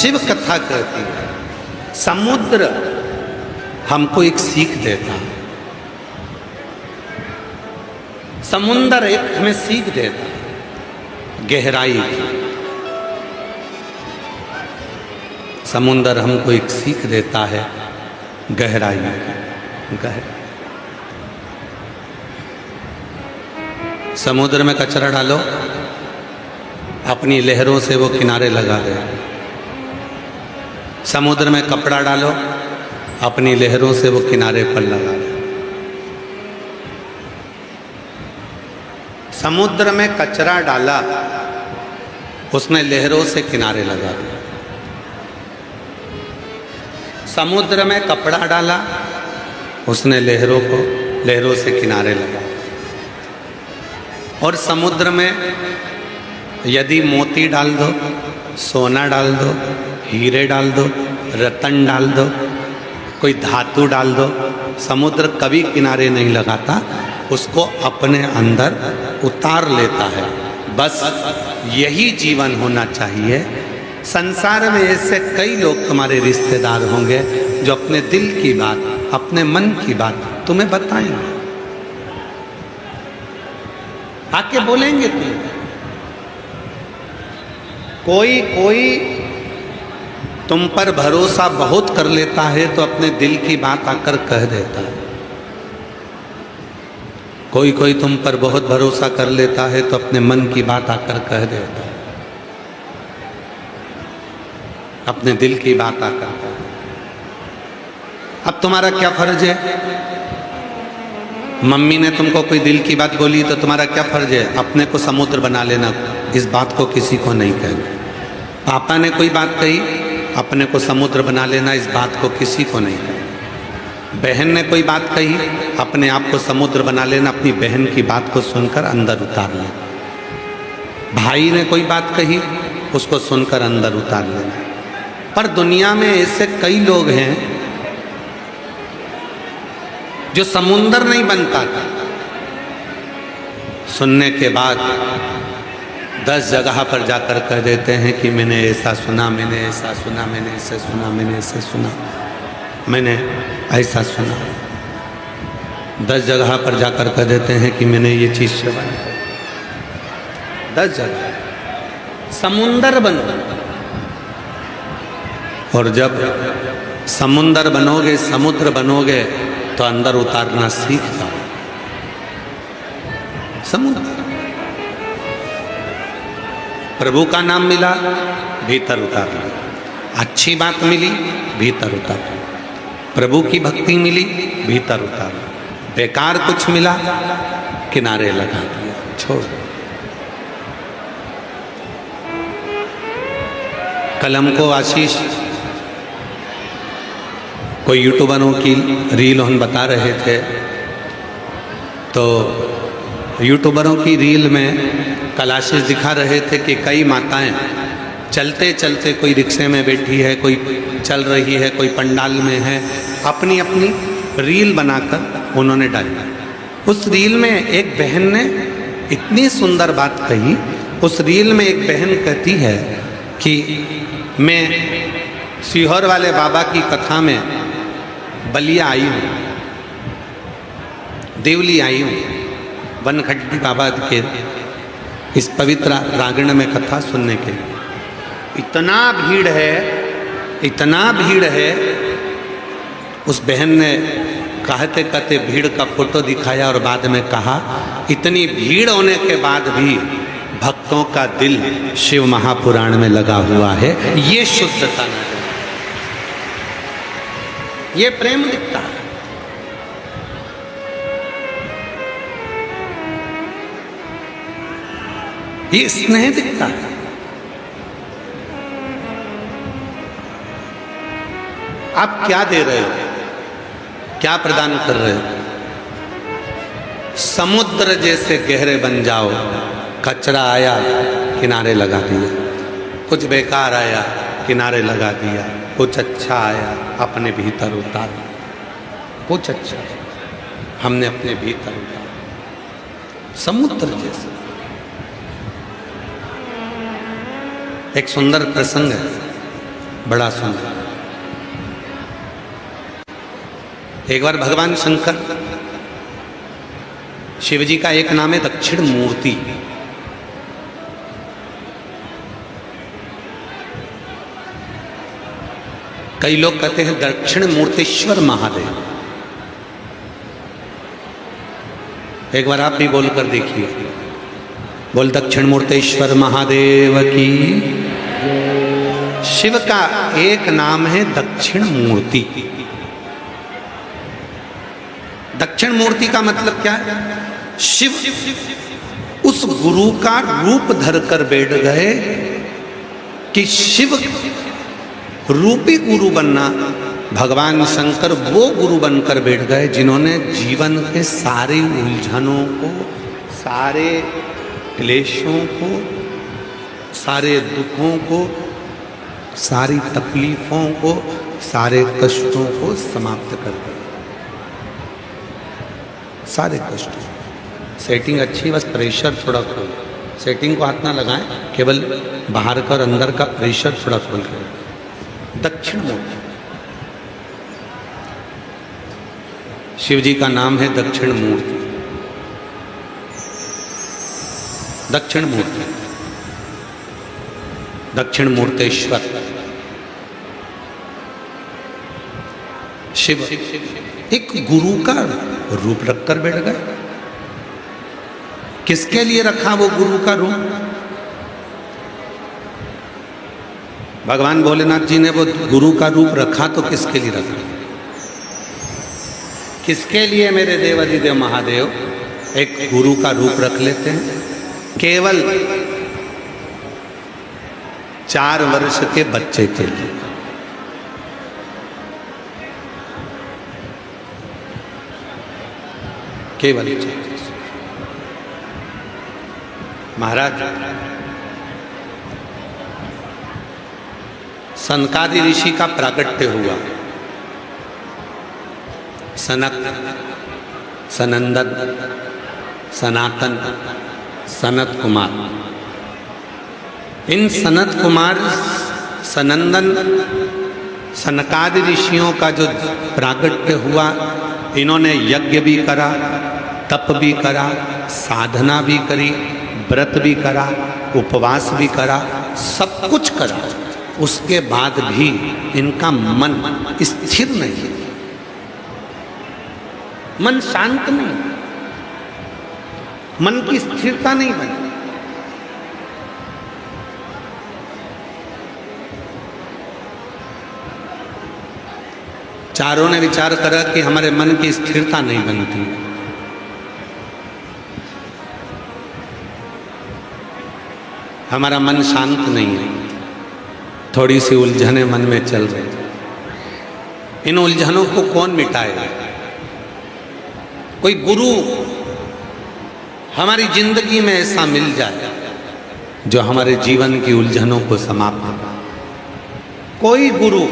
शिव कथा कहती है, समुद्र हमको एक सीख देता है, समुद्र एक हमें सीख देता है गहराई की। समुद्र हमको एक सीख देता है गहराई की। समुद्र में कचरा डालो, अपनी लहरों से वो किनारे लगा दे। समुद्र में कपड़ा डालो, अपनी लहरों से वो किनारे पर लगा दे। समुद्र में कचरा डाला, उसने लहरों से किनारे लगा दिया। समुद्र में कपड़ा डाला, उसने लहरों से किनारे लगा। और समुद्र में यदि मोती डाल दो, सोना डाल दो, हीरे डाल दो, रतन डाल दो, कोई धातु डाल दो, समुद्र कभी किनारे नहीं लगाता, उसको अपने अंदर उतार लेता है। बस यही जीवन होना चाहिए। संसार में ऐसे कई लोग तुम्हारे रिश्तेदार होंगे जो अपने दिल की बात, अपने मन की बात तुम्हें बताएंगे, आके बोलेंगे तुम। कोई तुम पर भरोसा बहुत कर लेता है तो अपने दिल की बात आकर कह देता है। कोई तुम पर बहुत भरोसा कर लेता है तो अपने मन की बात आकर कह देता है, अपने दिल की बात आकर कह देता है। अब तुम्हारा क्या फर्ज है? मम्मी ने तुमको कोई दिल की बात बोली तो तुम्हारा क्या फर्ज है? अपने को समुद्र बना लेना, इस बात को किसी को नहीं कहना। पापा ने कोई बात कही, अपने को समुद्र बना लेना, इस बात को किसी को नहीं कहना। बहन ने कोई बात कही, अपने आप को समुद्र बना लेना, अपनी बहन की बात को सुनकर अंदर उतार लेना। भाई ने कोई बात कही, उसको सुनकर अंदर उतार लेना। पर दुनिया में ऐसे कई लोग हैं जो समुंदर नहीं बनता था, सुनने के बाद 10 जगह पर जाकर कह देते हैं कि मैंने ऐसा सुना, मैंने ऐसा सुना, मैंने ऐसे सुना, मैंने ऐसे सुना, मैंने ऐसा सुना। 10 जगह पर जाकर कह देते हैं कि मैंने ये चीज़ श्रवण की। 10 जगह समुंदर बनो। और जब समुंदर बनोगे, समुद्र बनोगे, तो अंदर उतारना सीख जाओ। समुद्र, प्रभु का नाम मिला, भीतर उतारना। अच्छी बात मिली, भीतर उतारना। प्रभु की भक्ति मिली, भीतर उतारना। बेकार कुछ मिला, किनारे लगा दिया, छोड़ दो। कलम को आशीष, कोई यूट्यूबरों की रील हम बता रहे थे, तो यूट्यूबरों की रील में कल आशीष दिखा रहे थे कि कई माताएं चलते चलते, कोई रिक्शे में बैठी है, कोई चल रही है, कोई पंडाल में है, अपनी अपनी रील बनाकर उन्होंने डाली। उस रील में एक बहन ने इतनी सुंदर बात कही। उस रील में एक बहन कहती है कि मैं सीहोर वाले बाबा की कथा में बलिया आई हूँ, देवली आई हूँ, वनखड्डी बाबा के इस पवित्र प्रांगण में कथा सुनने के लिए। इतना भीड़ है, इतना भीड़ है। उस बहन ने कहते कहते भीड़ का फोटो दिखाया और बाद में कहा, इतनी भीड़ होने के बाद भी भक्तों का दिल शिव महापुराण में लगा हुआ है। ये शुद्धता है, ये प्रेम दिखता है। ये स्नेह दिखता है। आप क्या दे रहे हो, क्या प्रदान कर रहे हो? समुद्र जैसे गहरे बन जाओ। कचरा आया, किनारे लगा दिया। कुछ बेकार आया, किनारे लगा दिया। कुछ अच्छा आया, अपने भीतर उतार। कुछ अच्छा हमने अपने भीतर उतार। समुद्र जैसे। एक सुंदर प्रसंग है। बड़ा सुंदर। एक बार भगवान शंकर, शिव जी का एक नाम है दक्षिण मूर्ति। कई लोग कहते हैं दक्षिण मूर्तेश्वर महादेव। एक बार आप भी बोलकर देखिए, बोल दक्षिण मूर्तेश्वर महादेव की। शिव का एक नाम है दक्षिण मूर्ति। दक्षिण मूर्ति का मतलब क्या है? शिव उस गुरु का रूप धरकर बैठ गए कि शिव रूपी गुरु बनना। भगवान शंकर वो गुरु बनकर बैठ गए जिन्होंने जीवन के सारे उलझनों को, सारे क्लेशों को, सारे दुखों को, सारी तकलीफों को, सारे कष्टों को समाप्त कर दिया। सारे कष्ट। सेटिंग अच्छी, बस प्रेशर थोड़ा खोल। सेटिंग को हाथ ना लगाएं, केवल बाहर का और अंदर का प्रेशर थोड़ा खोल कर। दक्षिण मूर्ति, शिव जी का नाम है दक्षिण मूर्ति। दक्षिण मूर्ति, दक्षिण मूर्तेश्वर शिव एक गुरु का रूप रखकर बैठ गए। किसके लिए रखा वो गुरु का रूप? भगवान भोलेनाथ जी ने वो गुरु का रूप रखा तो किसके लिए रखा? किसके लिए मेरे देवाधिदेव महादेव एक गुरु का रूप रख लेते हैं? केवल 4 वर्ष के बच्चे के लिए। केवल महाराज सनकादि ऋषि का प्राकट्य हुआ। सनक, सनंदन, सनातन, सनत कुमार। इन सनत कुमार, सनंदन, सनकादि ऋषियों का जो प्राकट्य हुआ, इन्होंने यज्ञ भी करा, तप भी करा, साधना भी करी, व्रत भी करा, उपवास भी करा, सब कुछ करा। उसके बाद भी इनका मन स्थिर नहीं, मन शांत नहीं, मन की स्थिरता नहीं बनी। चारों ने विचार करा कि हमारे मन की स्थिरता नहीं बनती, हमारा मन शांत नहीं है, थोड़ी सी उलझने मन में चल रही। इन उलझनों को कौन मिटाएगा? कोई गुरु हमारी जिंदगी में ऐसा मिल जाए जो हमारे जीवन की उलझनों को समाप्त करे। कोई गुरु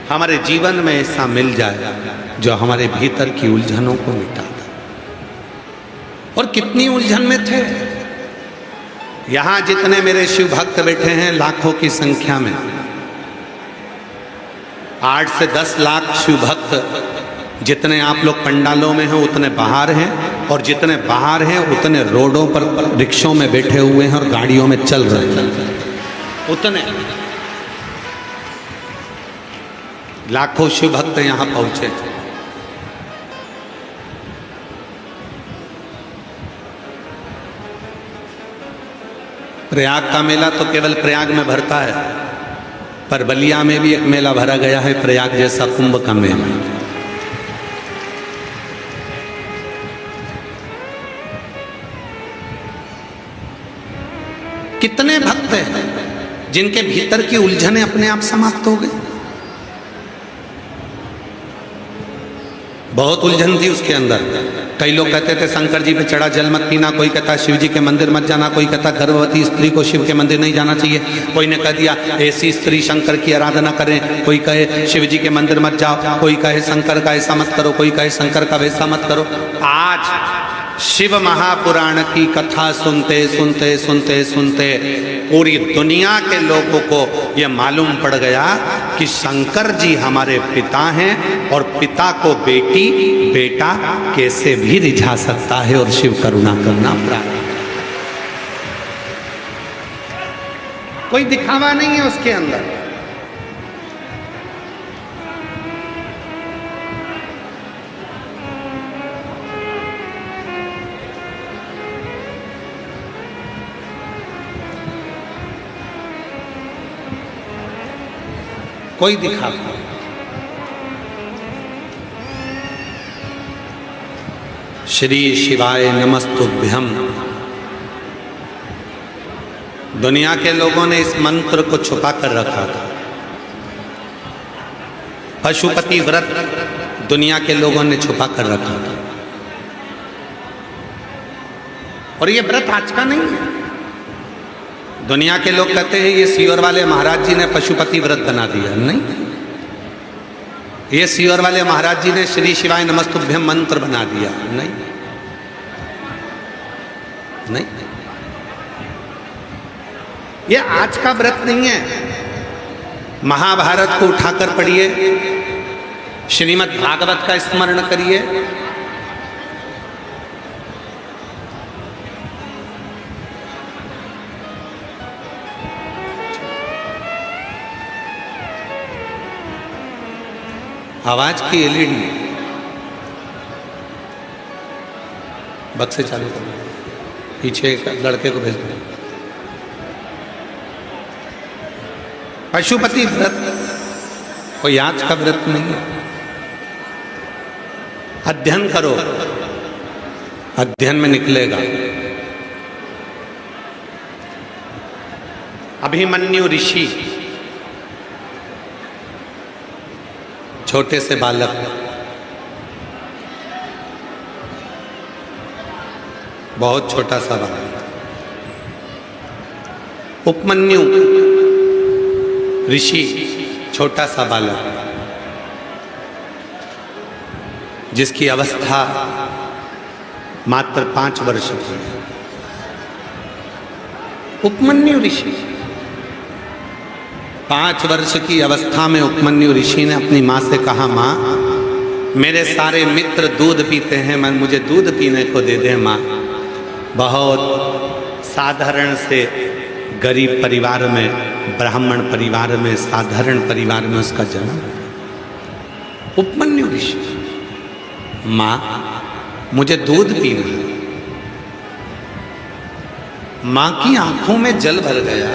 हमारे जीवन में ऐसा मिल जाए जो हमारे भीतर की उलझनों को मिटा दे। और कितनी उलझन में थे। यहां जितने मेरे शिव भक्त बैठे हैं लाखों की संख्या में, 8 से 10 लाख शिव भक्त जितने आप लोग पंडालों में हैं उतने बाहर हैं, और जितने बाहर हैं उतने रोडों पर रिक्शों में बैठे हुए हैं और गाड़ियों में चल रहे हैं। उतने लाखों शिव भक्त यहां पहुंचे। प्रयाग का मेला तो केवल प्रयाग में भरता है, पर बलिया में भी एक मेला भरा गया है, प्रयाग जैसा कुंभ का मेला। कितने भक्त हैं जिनके भीतर की उलझने अपने आप समाप्त हो गई। बहुत उलझन थी उसके अंदर। कई लोग कहते थे शंकर जी पे चढ़ा जल मत पीना, कोई कहता शिव जी के मंदिर मत जाना, कोई कहता गर्भवती स्त्री को शिव के मंदिर नहीं जाना चाहिए, कोई ने कह दिया ऐसी स्त्री शंकर की आराधना करें, कोई कहे शिव जी के मंदिर मत जाओ, कोई कहे शंकर का ऐसा मत करो, कोई कहे शंकर का वैसा मत करो। आज शिव महापुराण की कथा सुनते सुनते सुनते सुनते पूरी दुनिया के लोगों को यह मालूम पड़ गया कि शंकर जी हमारे पिता हैं और पिता को बेटी बेटा कैसे भी रिझा सकता है और शिव करुणा करना प्रारंभ। कोई दिखावा नहीं है उसके अंदर। कोई दिखावा। श्री शिवाय नमस्तुभ्यम। दुनिया के लोगों ने इस मंत्र को छुपा कर रखा था। पशुपति व्रत दुनिया के लोगों ने छुपा कर रखा था। और ये व्रत आज का नहीं है। दुनिया के लोग कहते हैं ये सीवर वाले महाराज जी ने पशुपति व्रत बना दिया। नहीं, ये सीवर वाले महाराज जी ने श्री शिवाय नमस्तुभ्यम मंत्र बना दिया। नहीं नहीं, ये आज का व्रत नहीं है। महाभारत को उठाकर पढ़िए, श्रीमद् भागवत का स्मरण करिए। आवाज की एलईडी बक्से चालू करना, पीछे एक लड़के को भेज दो। पशुपति व्रत कोई आज का व्रत नहीं है। अध्ययन करो, अध्ययन में निकलेगा। अभिमन्यु ऋषि, छोटे से बालक, बहुत छोटा सा बालक। उपमन्यु ऋषि, छोटा सा बालक, जिसकी अवस्था मात्र 5 वर्ष की। उपमन्यु ऋषि 5 वर्ष की अवस्था में उपमन्यु ऋषि ने अपनी माँ से कहा, माँ मेरे सारे मित्र दूध पीते हैं, मैं मुझे दूध पीने को दे दे माँ। बहुत साधारण से गरीब परिवार में, ब्राह्मण परिवार में, साधारण परिवार में उसका जन्म। उपमन्यु ऋषि, माँ मुझे दूध पीना है। माँ की आंखों में जल भर गया।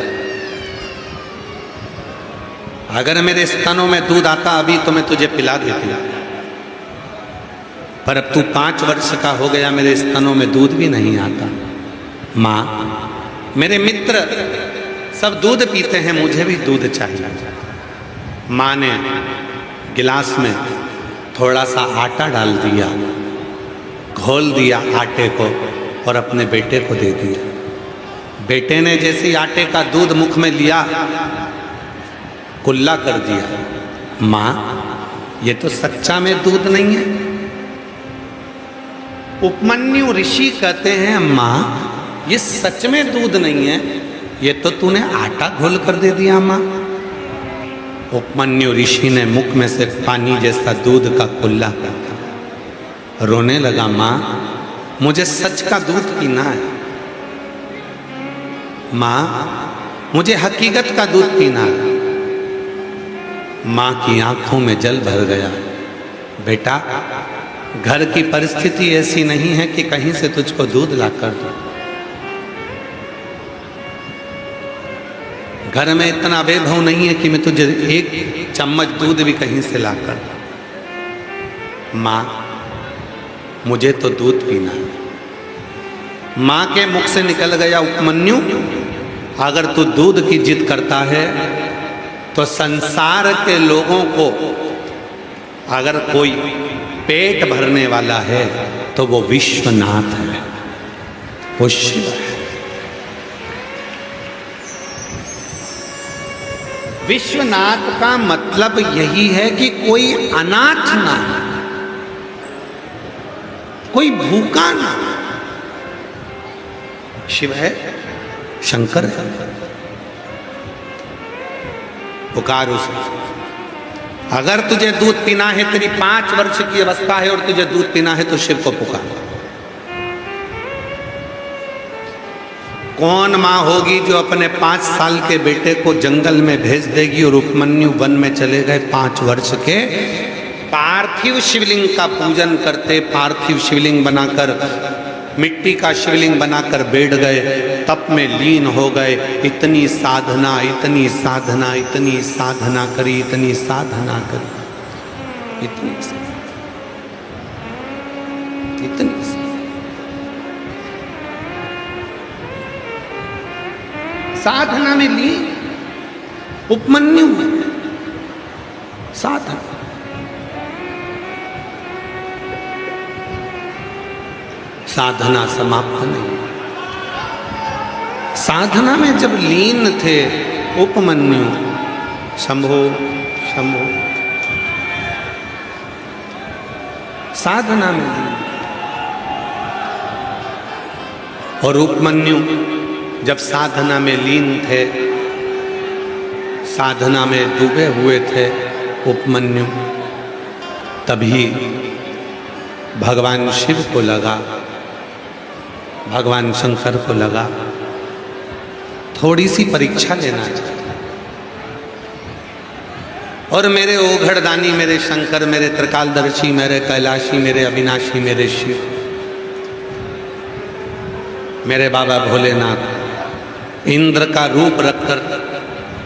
अगर मेरे स्तनों में दूध आता अभी तो मैं तुझे पिला देती, पर अब तू 5 वर्ष का हो गया, मेरे स्तनों में दूध भी नहीं आता। माँ मेरे मित्र सब दूध पीते हैं, मुझे भी दूध चाहिए। माँ ने गिलास में थोड़ा सा आटा डाल दिया, घोल दिया आटे को और अपने बेटे को दे दिया। बेटे ने जैसे ही आटे का दूध मुख में लिया, कुल्ला कर दिया। माँ ये तो सच्चा में दूध नहीं है। उपमन्यु ऋषि कहते हैं, माँ ये सच में दूध नहीं है, ये तो तूने आटा घोल कर दे दिया माँ। उपमन्यु ऋषि ने मुख में से पानी जैसा दूध का कुल्ला कर दिया, रोने लगा। माँ मुझे सच का दूध पीना है, माँ मुझे हकीकत का दूध पीना है। माँ की आंखों में जल भर गया। बेटा घर की परिस्थिति ऐसी नहीं है कि कहीं से तुझको दूध ला कर दूं। घर में इतना वैभव नहीं है कि मैं तुझे 1 चम्मच दूध भी कहीं से ला कर दूं। माँ मुझे तो दूध पीना है। माँ के मुख से निकल गया, उपमन्यु अगर तू दूध की जिद करता है तो संसार के लोगों को अगर कोई पेट भरने वाला है तो वो विश्वनाथ है, वो शिव है। विश्वनाथ का मतलब यही है कि कोई अनाथ ना, कोई भूखा ना, शिव है, शंकर है। पुकार उसे। अगर तुझे दूध पीना है, तेरी 5 वर्ष की अवस्था है और तुझे दूध पीना है, तो शिव को पुकार। कौन मां होगी जो अपने 5 साल के बेटे को जंगल में भेज देगी और उपमन्यु वन में चले गए 5 वर्ष के, पार्थिव शिवलिंग का पूजन करते, पार्थिव शिवलिंग बनाकर, मिट्टी का शिवलिंग बनाकर बैठ गए, तप में लीन हो गए। इतनी साधना, इतनी साधना, इतनी साधना करी, इतनी साधना करी, इतनी साधना में ली उपमन्यु में साधना। साधना समाप्त नहीं। साधना में जब लीन थे उपमन्यु, शंभो शंभो, साधना में लीन। और उपमन्यु जब साधना में लीन थे, साधना में डूबे हुए थे उपमन्यु, तभी भगवान शिव को लगा, भगवान शंकर को लगा थोड़ी सी परीक्षा लेना चाहिए। और मेरे ओघड़दानी, मेरे शंकर, मेरे त्रिकालदर्शी, मेरे कैलाशी, मेरे अविनाशी, मेरे शिव, मेरे बाबा भोलेनाथ इंद्र का रूप रखकर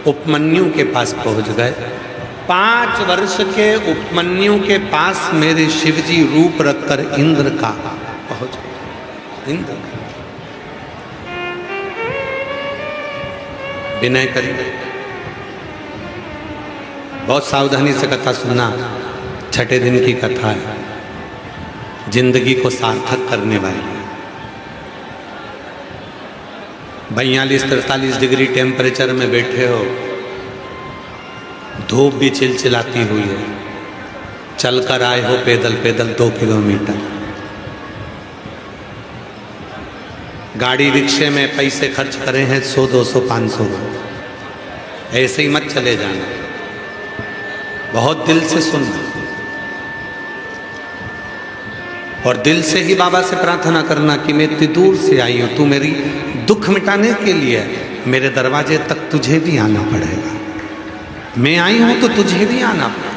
उपमन्यु के पास पहुंच गए। 5 वर्ष के उपमन्यु के पास मेरे शिवजी रूप रखकर इंद्र का पहुंच गए। इंद्र विनय करी, बहुत सावधानी से कथा सुनना। 6ठे दिन की कथा है, जिंदगी को सार्थक करने वाली। 42-43 डिग्री टेम्परेचर में बैठे हो, धूप भी चिलचिलाती हुई है, चलकर आए हो पैदल पैदल 2 किलोमीटर, गाड़ी रिक्शे में पैसे खर्च करे हैं 100, 200, 500। ऐसे ही मत चले जाना, बहुत दिल से सुनना और दिल से ही बाबा से प्रार्थना करना कि मैं इतनी दूर से आई हूं, तू मेरी दुख मिटाने के लिए मेरे दरवाजे तक तुझे भी आना पड़ेगा। मैं आई हूं तो तुझे भी आना पड़ेगा।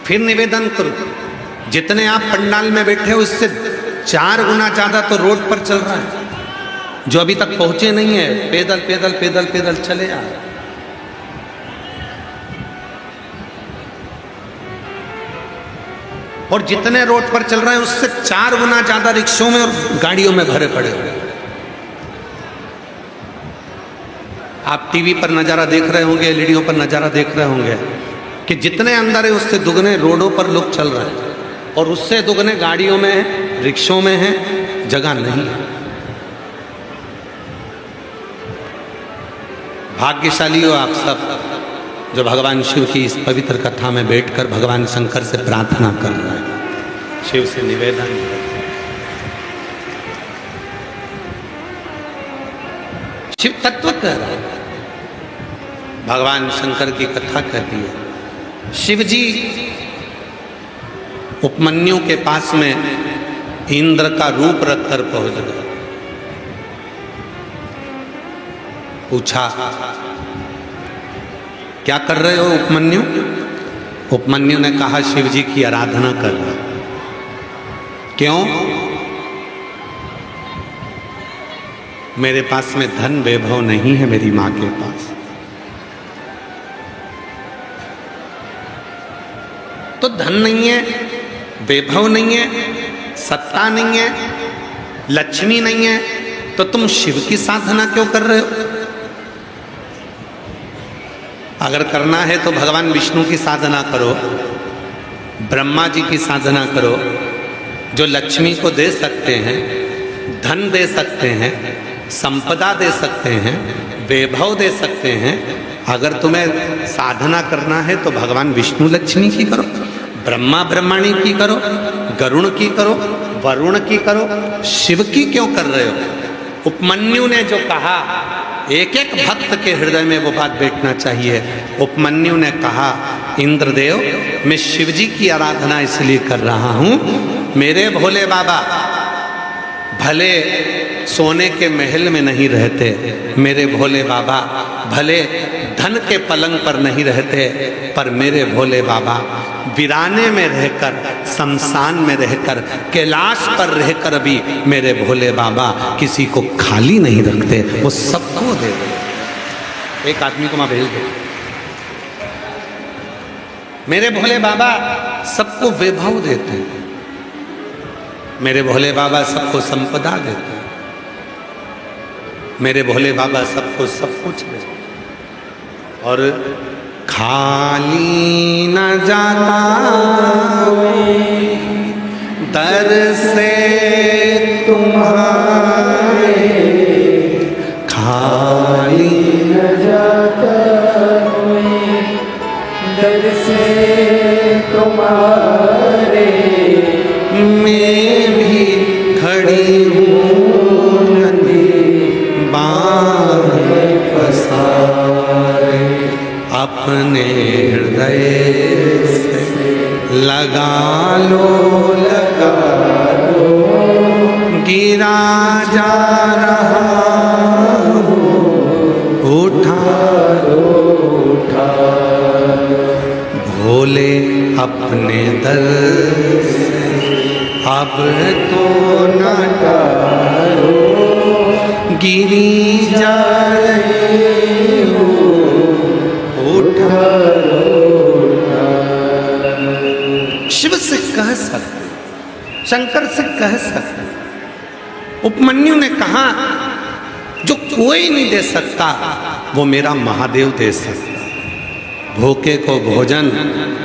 फिर निवेदन करो, जितने आप पंडाल में बैठे हो उससे 4 गुना ज्यादा तो रोड पर चल रहा है। जो अभी तक पहुंचे नहीं है, पैदल पैदल पैदल पैदल चले आ। और जितने रोड पर चल रहे हैं उससे 4 गुना ज्यादा रिक्शों में और गाड़ियों में भरे पड़े हुए। आप टीवी पर नज़ारा देख रहे होंगे, एलईडीओं पर नज़ारा देख रहे होंगे कि जितने अंदर है उससे दुगने रोडों पर लोग चल रहे हैं और उससे दुगने गाड़ियों में है, रिक्शों में है, जगह नहीं है। भाग्यशाली हो आप सब जो भगवान शिव की इस पवित्र कथा में बैठकर भगवान शंकर से प्रार्थना कर रहे हैं, शिव से निवेदन कर रहे हैं। शिव तत्व कह रहा है, भगवान शंकर की कथा कहती है। शिव जी उपमन्यु के पास में इंद्र का रूप रखकर पहुंच गए। पूछा, क्या कर रहे हो उपमन्यु? उपमन्यु ने कहा, शिव जी की आराधना कर रहा। क्यों? मेरे पास में धन वैभव नहीं है, मेरी मां के पास। तो धन नहीं है, वैभव नहीं है, सत्ता नहीं है, लक्ष्मी नहीं है, तो तुम शिव की साधना क्यों कर रहे हो? अगर करना है तो भगवान विष्णु की साधना करो, ब्रह्मा जी की साधना करो, जो लक्ष्मी को दे सकते हैं, धन दे सकते हैं, संपदा दे सकते हैं, वैभव दे सकते हैं। अगर तुम्हें साधना करना है तो भगवान विष्णु लक्ष्मी की करो, ब्रह्मा ब्रह्माणी की करो, गरुण की करो, वरुण की करो, शिव की क्यों कर रहे हो? उपमन्यु ने जो कहा, एक एक भक्त के हृदय में वो बात बैठना चाहिए। उपमन्यु ने कहा, इंद्रदेव मैं शिव जी की आराधना इसलिए कर रहा हूं, मेरे भोले बाबा भले सोने के महल में नहीं रहते, मेरे भोले बाबा भले धन के पलंग पर नहीं रहते, पर मेरे भोले बाबा वीराने में रहकर, शमशान में रहकर, कैलाश पर रहकर भी मेरे भोले बाबा किसी को खाली नहीं रखते, वो सबको दे दे। एक आदमी को मैं भेज दो। मेरे भोले बाबा सबको वैभव देते हैं, मेरे भोले बाबा सबको संपदा देते हैं, मेरे भोले बाबा सबको सब कुछ देते हैं। और खाली न जाता दर से तुम्हारे, खाली न जाता दर से तुम्हारे, मैं भी खड़ी हूँ नदी बांध पसारे, अपने हृदय से लगा लो, गिरा जा रहा हूँ, उठा भोले अपने दर से अब तो न टालो, गिरी जा रही हूँ, उठा। शिव से कह सकते, शंकर से कह सकते। उपमन्यु ने कहा, जो कोई नहीं दे सकता वो मेरा महादेव दे सकता। भूखे को भोजन,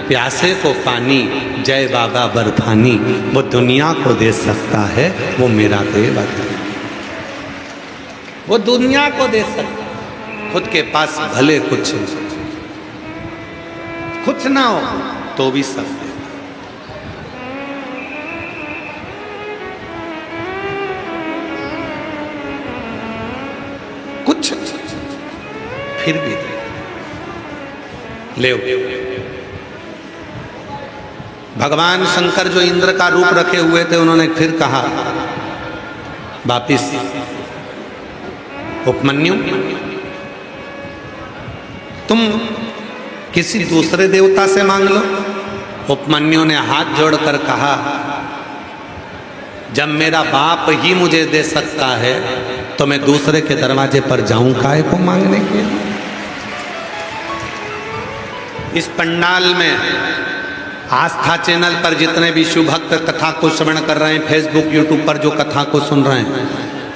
प्यासे को पानी, जय बाबा बर्फानी, वो दुनिया को दे सकता है, वो मेरा देव है, वो दुनिया को दे सकता। खुद के पास भले कुछ ना हो तो भी सब दे। कुछ फिर भी दे ले। भगवान शंकर जो इंद्र का रूप रखे हुए थे, उन्होंने फिर कहा वापिस, उपमन्यु तुम किसी दूसरे देवता से मांग लो। उपमन्यु ने हाथ जोड़कर कहा, जब मेरा बाप ही मुझे दे सकता है तो मैं दूसरे के दरवाजे पर जाऊं काहे को मांगने के लिए। इस पंडाल में आस्था चैनल पर जितने भी शिव भक्त कथा को श्रवण कर रहे हैं, फेसबुक यूट्यूब पर जो कथा को सुन रहे हैं,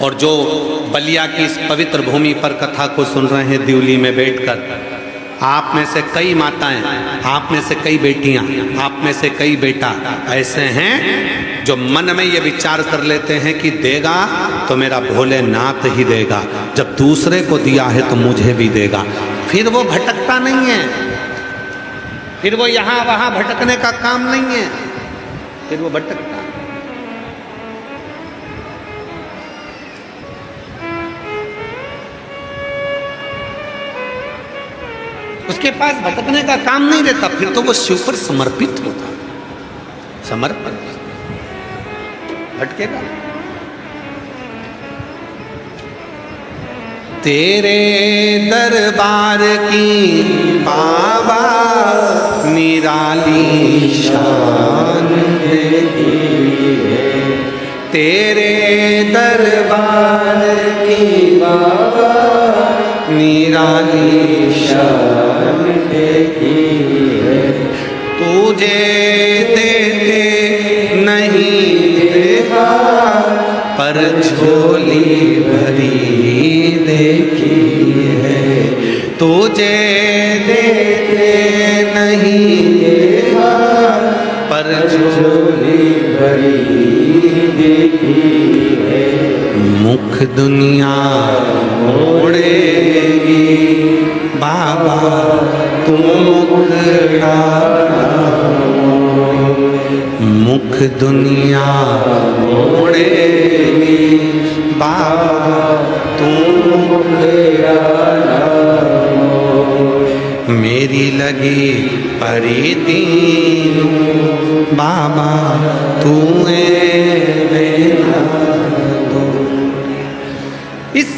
और जो बलिया की इस पवित्र भूमि पर कथा को सुन रहे हैं दिल्ली में बैठकर, आप में से कई माताएं, आप में से कई बेटियां, आप में से कई बेटा ऐसे हैं जो मन में ये विचार कर लेते हैं कि देगा तो मेरा भोलेनाथ ही देगा, जब दूसरे को दिया है तो मुझे भी देगा। फिर वो भटकता नहीं है, फिर वो यहाँ वहाँ भटकने का काम नहीं है, फिर वो भटकता। उसके पास भटकने का काम नहीं रहता, फिर तो वो शिव पर समर्पित होता, समर्पण भटकेगा। तेरे दरबार की बाबा निराली शान है, तेरे दरबार की बाबा निराली शान है, तुझे देते नहीं देगा पर झोली भरी देखी है, तुझे देते नहीं देगा पर झोली भरी देखी है। मुख दुनिया मोड़ेगी बाबा तू मुखड़ा, मुख दुनिया मोड़ेगी बाबा तू मेरी लगी परी दीन बाबा तू इस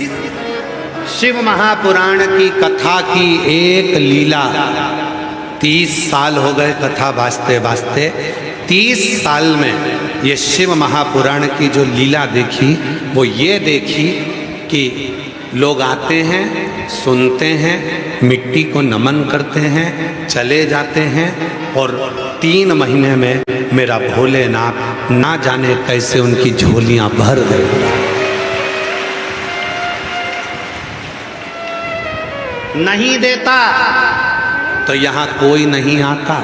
शिव महापुराण की कथा की एक लीला 30 साल हो गए कथा वास्ते वास्ते। 30 साल में ये शिव महापुराण की जो लीला देखी वो ये देखी कि लोग आते हैं, सुनते हैं, मिट्टी को नमन करते हैं, चले जाते हैं और 3 महीने में मेरा भोलेनाथ ना जाने कैसे उनकी झोलियां भर देता। नहीं देता तो यहां कोई नहीं आता,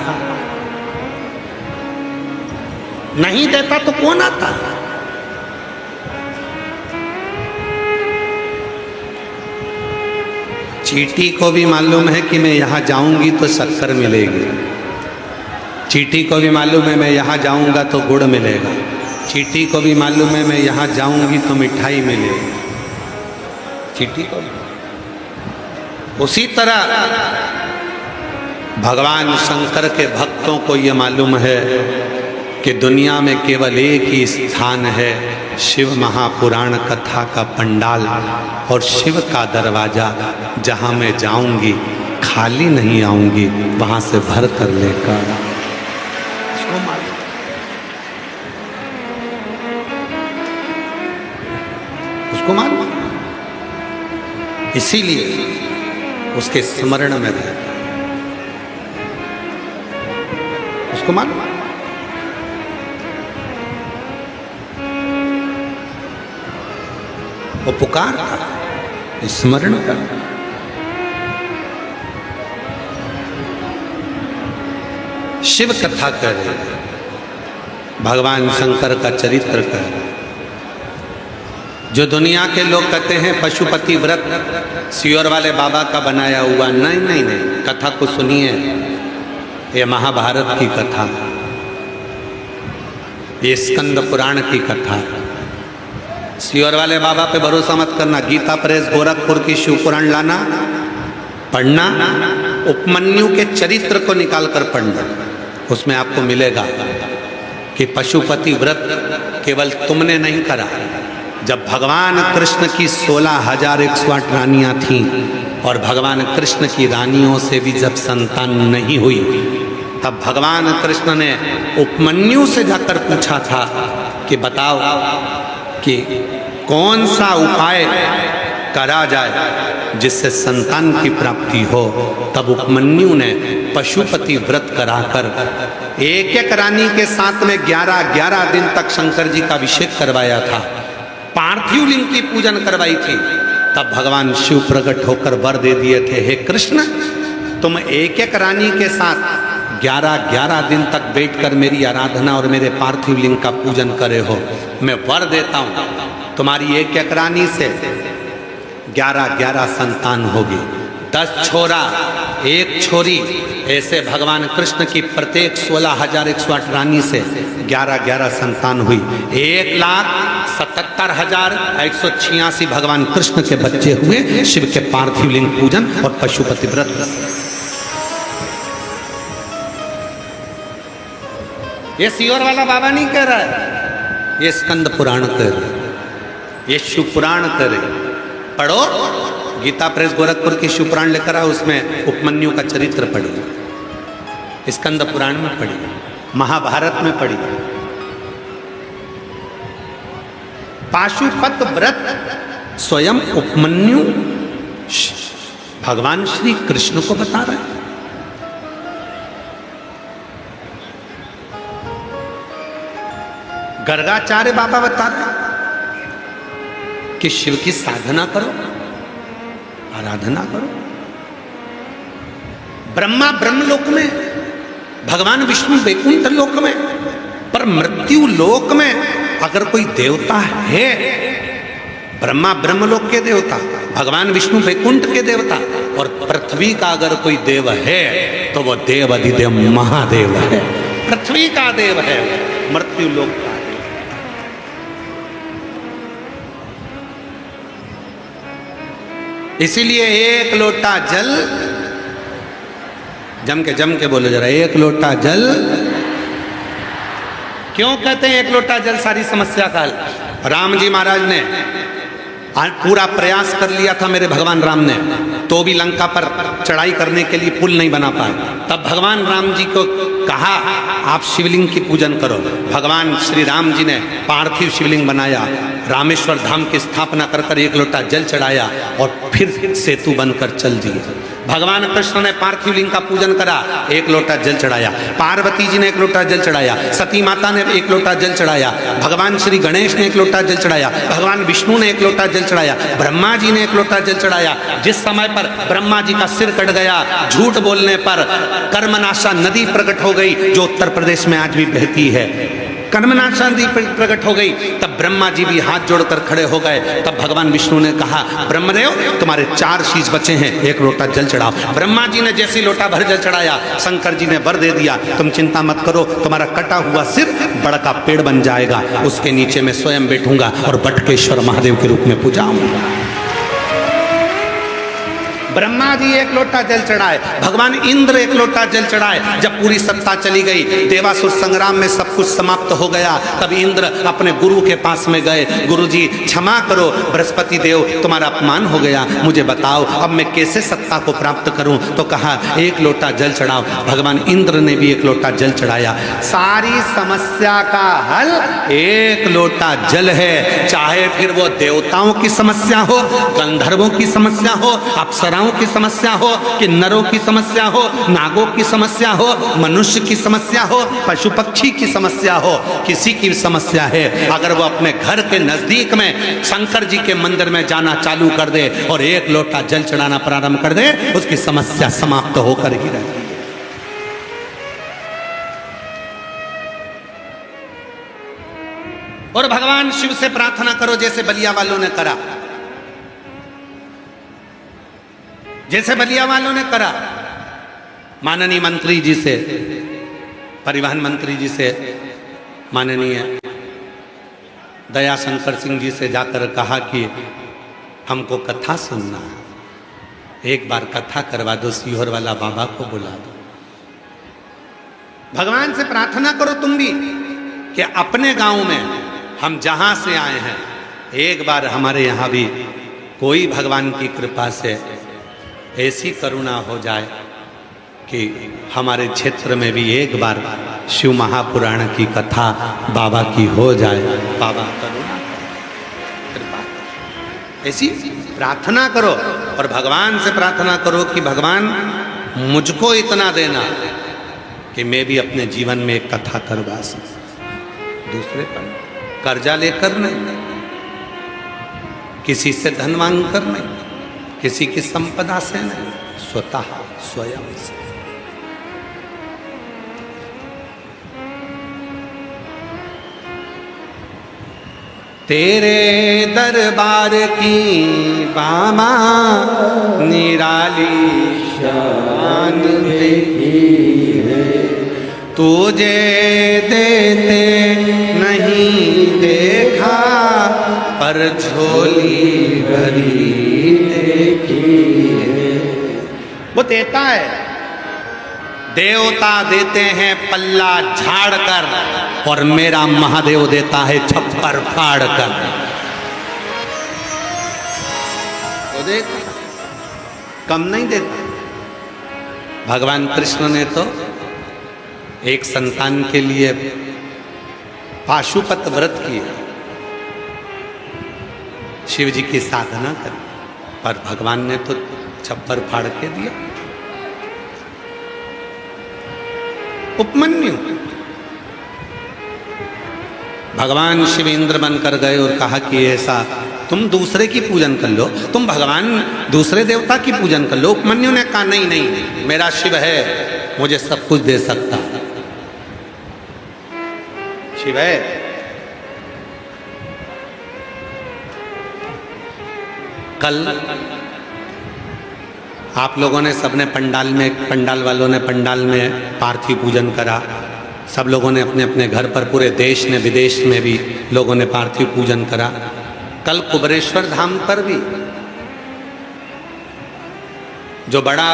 नहीं देता तो कौन आता? चींटी को भी मालूम है कि मैं यहां जाऊंगी तो शक्कर मिलेगी, चींटी को भी मालूम है मैं यहां जाऊंगा तो गुड़ मिलेगा, चींटी को भी मालूम है मैं यहां जाऊंगी तो मिठाई मिलेगी, चींटी को भी। उसी तरह भगवान शंकर के भक्तों को ये मालूम है कि दुनिया में केवल एक ही स्थान है, शिव महापुराण कथा का पंडाल और शिव का दरवाजा, जहाँ मैं जाऊंगी खाली नहीं आऊंगी, वहां से भर कर लेकर। उसको मालूम, इसीलिए उसके स्मरण में रहता, उसको मालूम। वो पुकारता, स्मरण करता। शिव कथा कर रहे, भगवान शंकर का चरित्र कर रहे। जो दुनिया के लोग कहते हैं पशुपति व्रत सियोर वाले बाबा का बनाया हुआ, नहीं नहीं नहीं, कथा को सुनिए। ये महाभारत की कथा, ये स्कंद पुराण की कथा। सियोर वाले बाबा पे भरोसा मत करना। गीता प्रेस गोरखपुर की शिव पुराण लाना, पढ़ना, उपमन्यु के चरित्र को निकाल कर पढ़ना। उसमें आपको मिलेगा कि पशुपति व्रत केवल तुमने नहीं करा। जब भगवान कृष्ण की 16,108 रानियां थीं और भगवान कृष्ण की रानियों से भी जब संतान नहीं हुई, तब भगवान कृष्ण ने उपमन्यु से जाकर पूछा था कि बताओ कि कौन सा उपाय करा जाए जिससे संतान की प्राप्ति हो। तब उपमन्यु ने पशुपति व्रत कराकर एक एक रानी के साथ में 11 दिन तक शंकर जी का अभिषेक करवाया था, पार्थिव लिंग की पूजन करवाई थी। तब भगवान शिव प्रकट होकर वर दे दिए थे, हे कृष्ण, तुम एक एक रानी के साथ 11 दिन तक बैठकर मेरी आराधना और मेरे पार्थिव लिंग का पूजन करे हो। मैं वर देता हूँ, तुम्हारी एक एक रानी से 11 संतान होगी, 10 छोरा 1 छोरी। ऐसे भगवान कृष्ण की प्रत्येक 16,108 रानी से 11 संतान हुई। 1,77,186 भगवान कृष्ण के बच्चे हुए शिव के पार्थिव लिंग पूजन और पशुपति व्रत। ये सियोर वाला बाबा नहीं कह रहा है, ये स्कंद पुराण कह रहे, ये शिव पुराण कह रहे। पढ़ो, गीता प्रेस गोरखपुर की शिव पुराण लेकर आओ, उसमें उपमन्यु का चरित्र पढ़िए, स्कंद पुराण में पढ़िए, महाभारत में पढ़िए। पाशुपत व्रत स्वयं उपमन्यु भगवान श्री कृष्ण को बता रहे हैं। गर्गाचार्य बाबा बता रहे हैं कि शिव की साधना करो, आराधना करो। ब्रह्मा ब्रह्मलोक में, भगवान विष्णु वैकुंठ लोक में, पर मृत्यु लोक में अगर कोई देवता है, ब्रह्मा ब्रह्मलोक के देवता, भगवान विष्णु वैकुंठ के देवता, और पृथ्वी का अगर कोई देव है तो वो देव अधिदेव महादेव है, पृथ्वी का देव है। मृत्यु लोक का। इसीलिए एक लोटा जल, जम के बोलो जरा, एक लोटा जल। क्यों कहते हैं एक लोटा जल सारी समस्या का हल? राम जी महाराज ने पूरा प्रयास कर लिया था, मेरे भगवान राम ने, तो भी लंका पर चढ़ाई करने के लिए पुल नहीं बना पाए। तब भगवान राम जी को कहा आप शिवलिंग की पूजन करो। भगवान श्री राम जी ने पार्थिव शिवलिंग बनाया, रामेश्वर धाम की स्थापना कर कर एक लोटा जल चढ़ाया और फिर सेतु बनकर चल दिए। भगवान कृष्ण ने पार्थिव लिंग का पूजन करा, एक लोटा जल चढ़ाया। पार्वती जी ने एक लोटा जल चढ़ाया, सती माता ने एक लोटा जल चढ़ाया, भगवान श्री गणेश ने एक लोटा जल चढ़ाया, भगवान विष्णु ने एक लोटा जल चढ़ाया, ब्रह्मा जी ने एक लोटा जल चढ़ाया। जिस समय पर ब्रह्मा जी का सिर कट गया, झूठ बोलने पर कर्मनाशा नदी प्रकट हो गई, जो उत्तर प्रदेश में आज भी बहती है, कर्मनाशा नदी प्रकट हो गई। तब ब्रह्मा जी भी हाथ जोड़कर खड़े हो गए। तब भगवान विष्णु ने कहा ब्रह्मदेव तुम्हारे 4 शीश बचे हैं, एक लोटा जल चढ़ाओ। ब्रह्मा जी ने जैसी लोटा भर जल चढ़ाया, शंकर जी ने वर दे दिया, तुम चिंता मत करो, तुम्हारा कटा हुआ सिर बड़ा पेड़ बन जाएगा, उसके नीचे मैं स्वयं बैठूंगा और बटकेश्वर महादेव के रूप में पूजाऊंगा। ब्रह्मा जी एक लोटा जल चढ़ाए, भगवान इंद्र एक लोटा जल चढ़ाए। जब पूरी सत्ता चली गई, देवासुर संग्राम में सब कुछ समाप्त हो गया, तब इंद्र अपने गुरु के पास में गए, गुरु जी क्षमा करो, बृहस्पति देव तुम्हारा अपमान हो गया, मुझे बताओ अब मैं कैसे सत्ता को प्राप्त करूं। तो कहा एक लोटा जल चढ़ाओ। भगवान इंद्र ने भी एक लोटा जल चढ़ाया। सारी समस्या का हल एक लोटा जल है। चाहे फिर वो देवताओं की समस्या हो, गंधर्वों की समस्या हो, अप्सराओं की समस्या हो, कि नरों की समस्या हो, नागों की समस्या हो, मनुष्य की समस्या हो, पशु पक्षी की समस्या हो, किसी की समस्या है, अगर वो अपने घर के नजदीक में शंकर जी के मंदिर में जाना चालू कर दे और एक लोटा जल चढ़ाना प्रारंभ कर दे, उसकी समस्या समाप्त होकर ही रहती है। और भगवान शिव से प्रार्थना करो जैसे बलिया वालों ने करा, जैसे बलिया वालों ने करा। माननीय मंत्री जी से, परिवहन मंत्री जी से, माननीय दयाशंकर सिंह जी से जाकर कहा कि हमको कथा सुनना है, एक बार कथा करवा दो, सीहोर वाला बाबा को बुला दो। भगवान से प्रार्थना करो तुम भी कि अपने गांव में हम जहां से आए हैं, एक बार हमारे यहां भी कोई भगवान की कृपा से ऐसी करुणा हो जाए कि हमारे क्षेत्र में भी एक बार शिव महापुराण की कथा बाबा की हो जाए। बाबा करुणा कृपा, ऐसी प्रार्थना करो और भगवान से प्रार्थना करो कि भगवान मुझको इतना देना कि मैं भी अपने जीवन में एक कथा करवा सकूं। दूसरे पर कर्जा लेकर नहीं, किसी से धन मांग कर नहीं, किसी की संपदा से नहीं, स्वतः स्वयं से। तेरे दरबार की बामा निराली शान देखी है, तुझे देते नहीं देखा पर झोली भरी देखी है। वो देता है, देवता देते हैं पल्ला झाड़ कर, और मेरा महादेव देता है छप्पर फाड़ कर। वो देता, कम नहीं देता। भगवान कृष्ण ने तो एक संतान के लिए पाशुपत व्रत किया, शिव जी की साधना करी, पर भगवान ने तो छप्पर फाड़ के दिया। उपमन्यु, भगवान शिव इंद्र बनकर गए और कहा कि ऐसा तुम दूसरे की पूजन कर लो, तुम भगवान दूसरे देवता की पूजन कर लो। उपमन्यु ने कहा नहीं नहीं, मेरा शिव है, मुझे सब कुछ दे सकता, शिव है। कल आप लोगों ने सबने पंडाल में, पंडाल वालों ने पंडाल में पार्थिव पूजन करा, सब लोगों ने अपने अपने घर पर, पूरे देश ने विदेश में भी लोगों ने पार्थिव पूजन करा। कल कुबेरेश्वर धाम पर भी जो बड़ा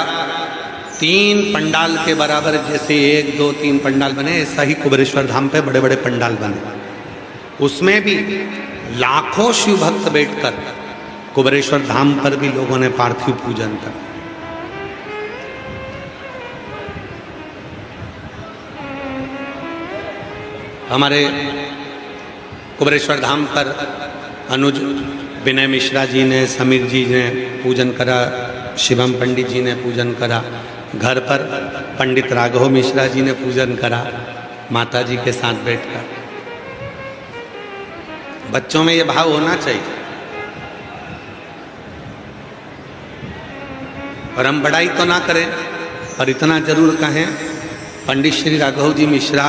3 पंडाल के बराबर, जैसे 1 2 3 पंडाल बने, ऐसा ही कुबेरेश्वर धाम पे बड़े बड़े पंडाल बने। उसमें भी लाखों शिव भक्त बैठकर कुबेरेश्वर धाम पर भी लोगों ने पार्थिव पूजन करा। हमारे कुबेरेश्वर धाम पर अनुज विनय मिश्रा जी ने, समीर जी ने पूजन करा, शिवम पंडित जी ने पूजन करा। घर पर पंडित राघव मिश्रा जी ने पूजन करा माता जी के साथ बैठकर। बच्चों में ये भाव होना चाहिए। और हम बड़ाई तो ना करें, पर इतना जरूर कहें, पंडित श्री राघव जी मिश्रा,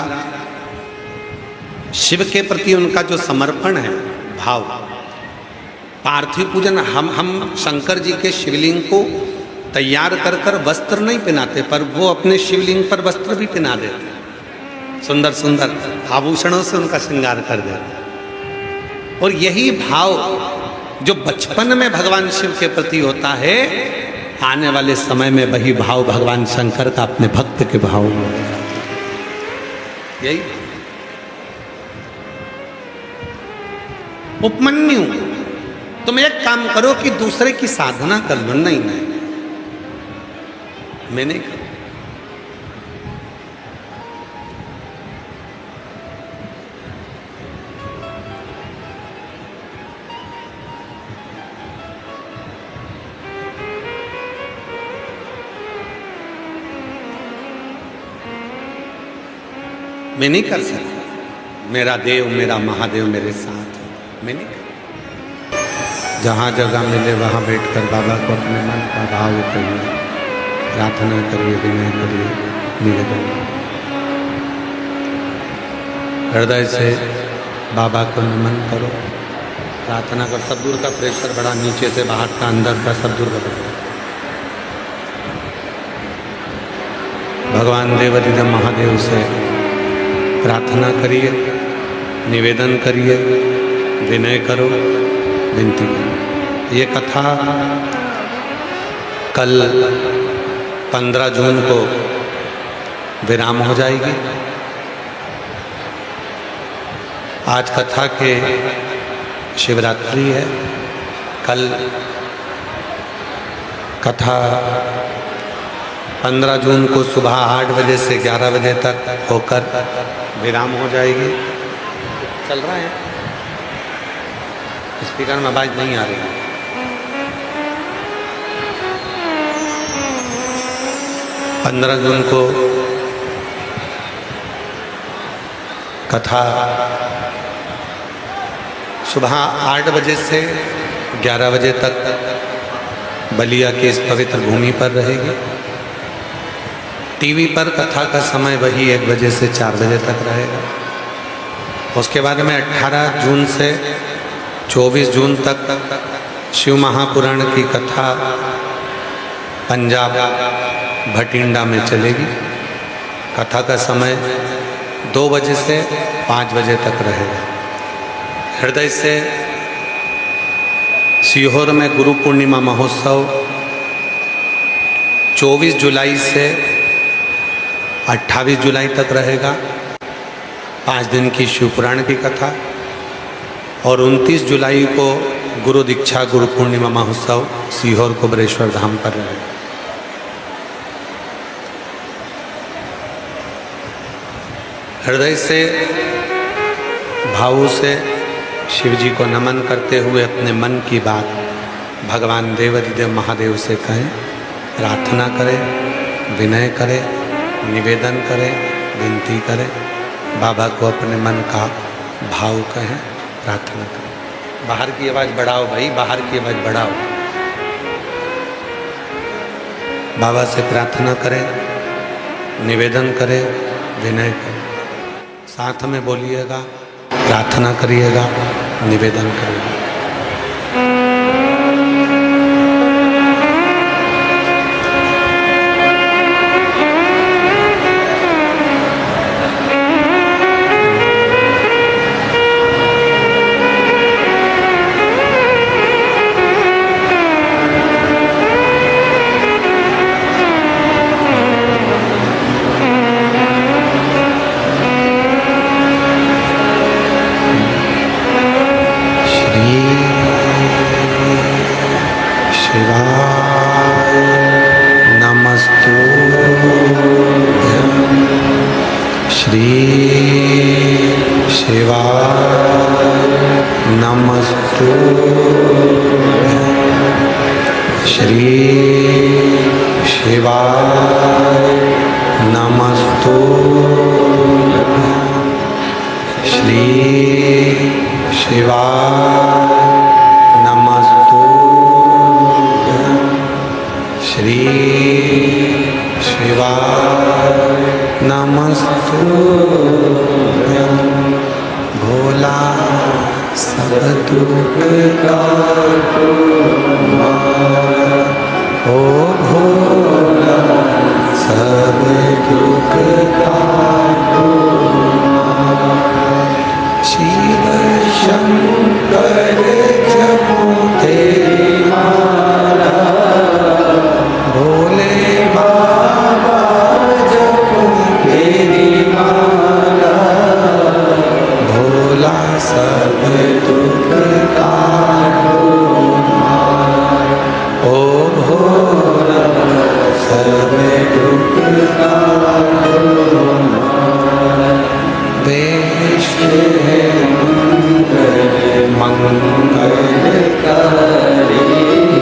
शिव के प्रति उनका जो समर्पण है, भाव, पार्थिव पूजन, हम शंकर जी के शिवलिंग को तैयार कर कर वस्त्र नहीं पहनाते, पर वो अपने शिवलिंग पर वस्त्र भी पहना देते, सुंदर सुंदर आभूषणों से उनका श्रृंगार कर देते। और यही भाव जो बचपन में भगवान शिव के प्रति होता है, आने वाले समय में वही भाव भगवान शंकर का अपने भक्त के भाव में होगा। यही उपमन्यु, तुम एक काम करो कि दूसरे की साधना कर लो। नहीं नहीं, मैं नहीं करूं। मैं नहीं कर सकता। मेरा देव, मेरा महादेव मेरे साथ है, मैं नहीं कर। जहाँ जगह मिले वहाँ बैठकर बाबा को अपने मन का भाव करिए, प्रार्थना करिए, विनय करिए, निवेदन। हृदय से बाबा को नमन करो, प्रार्थना कर। सब दूर का प्रेशर बड़ा, नीचे से बाहर का, अंदर का, सब दूर का। भगवान देवाधिदेव महादेव से प्रार्थना करिए, निवेदन करिए, विनय करो, विनती करो। ये कथा कल 15 जून को विराम हो जाएगी। आज कथा के शिवरात्रि है। कल कथा 15 जून को सुबह 8 बजे से 11 बजे तक होकर विराम हो जाएगी। चल रहा है, स्पीकर में आवाज नहीं आ रही है। 15 जून को कथा सुबह 8 बजे से 11 बजे तक बलिया की इस पवित्र भूमि पर रहेगी। टीवी पर कथा का समय वही 1 बजे से 4 बजे तक रहेगा। उसके बाद में 18 जून से 24 जून तक शिव महापुराण की कथा पंजाब भटिंडा में चलेगी। कथा का समय 2 बजे से 5 बजे तक रहेगा। हृदय से सीहोर में गुरु पूर्णिमा महोत्सव 24 जुलाई से 28 जुलाई तक रहेगा। 5 दिन की शिवपुराण की कथा। और 29 जुलाई को गुरु दीक्षा गुरु पूर्णिमा महोत्सव सीहोर कुबेरेश्वर धाम पर रहेगा। हृदय से भावों से शिव जी को नमन करते हुए अपने मन की बात भगवान देवाधिदेव महादेव से कहें, प्रार्थना करें, विनय करें, निवेदन करें, विनती करें। बाबा को अपने मन का भाव कहें, प्रार्थना करें। बाहर की आवाज़ बढ़ाओ भाई, बाहर की आवाज़ बढ़ाओ। बाबा से प्रार्थना करें, निवेदन करें, विनय करें। साथ में बोलिएगा, प्रार्थना करिएगा, निवेदन करिएगा। श्री शिवाय नमस्तुभ्यं। श्री शिवाय नमस्तुभ्यं। श्री शिवाय नमस्तुभ्यं। श्री शिवाय नमस्तुभ्यं। भोला सब दुख काटो हमारा, ओ भोला सब दुख काटो हमारा। शिव शंकर जपो तेरी माला, भोले बाबा जपो तेरी माला। भोला सब दुख काटो हमारा, ओ भोला सब दुख काटो हमारा। वेश है मंगलकारी,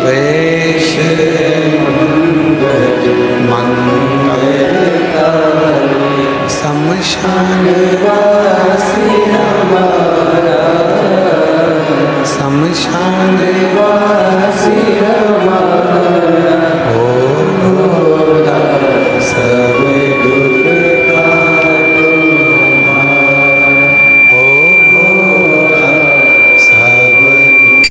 वेश है मंगलकारी। शमशान वासी हमारा, शमशान वासी हमारा। ओ भोला सब दुख काटो हमारा, ओ भोला सब दुख।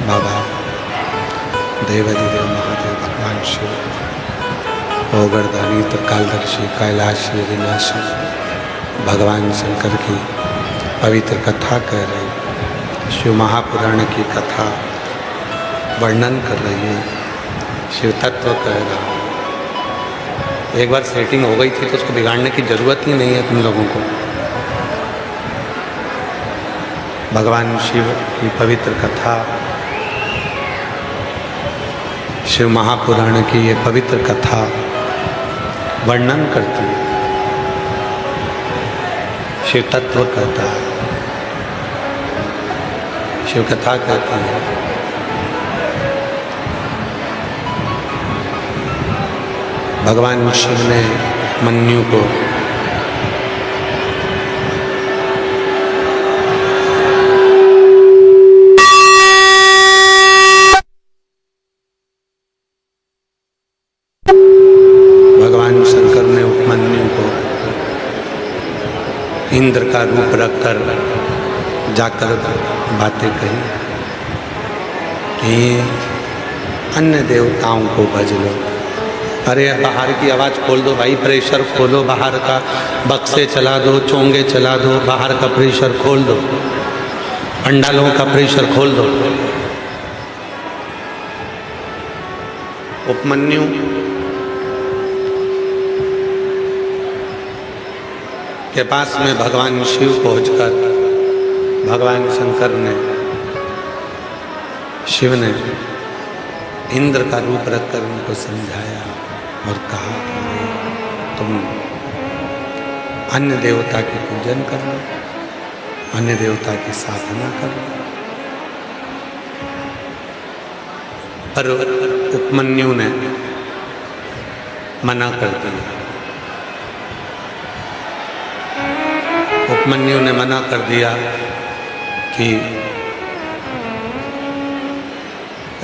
बाबा देवाधिदेव महादेव भगवान शिव, ओगरदानी त्रिकालदर्शी कैलाशी विनाशी भगवान शंकर की पवित्र कथा कह रही, शिव महापुराण की कथा वर्णन कर रही है, शिव तत्व कह रहा है। एक बार सेटिंग हो गई थी तो उसको बिगाड़ने की जरूरत ही नहीं है तुम लोगों को। भगवान शिव की पवित्र कथा, शिव महापुराण की ये पवित्र कथा वर्णन करती है, शिव तत्व कहता है, शिव कथा कहती है। भगवान शिव ने उपमन्यु को इंद्र का रूप रखकर जाकर बातें कही कि अन्य देवताओं को भज लो। अरे बाहर की आवाज़ खोल दो भाई, प्रेशर खोलो बाहर का, बक्से चला दो, चोंगे चला दो, बाहर का प्रेशर खोल दो, पंडालों का प्रेशर खोल दो। उपमन्यु के पास में भगवान शिव पहुंचकर भगवान शंकर ने, शिव ने इंद्र का रूप रखकर उनको समझाया और कहा कि तुम अन्य देवता के पूजन करना, अन्य देवता की साधना करना। पर उपमन्यु ने मना कर दिया। उपमन्यु ने मना कर दिया कि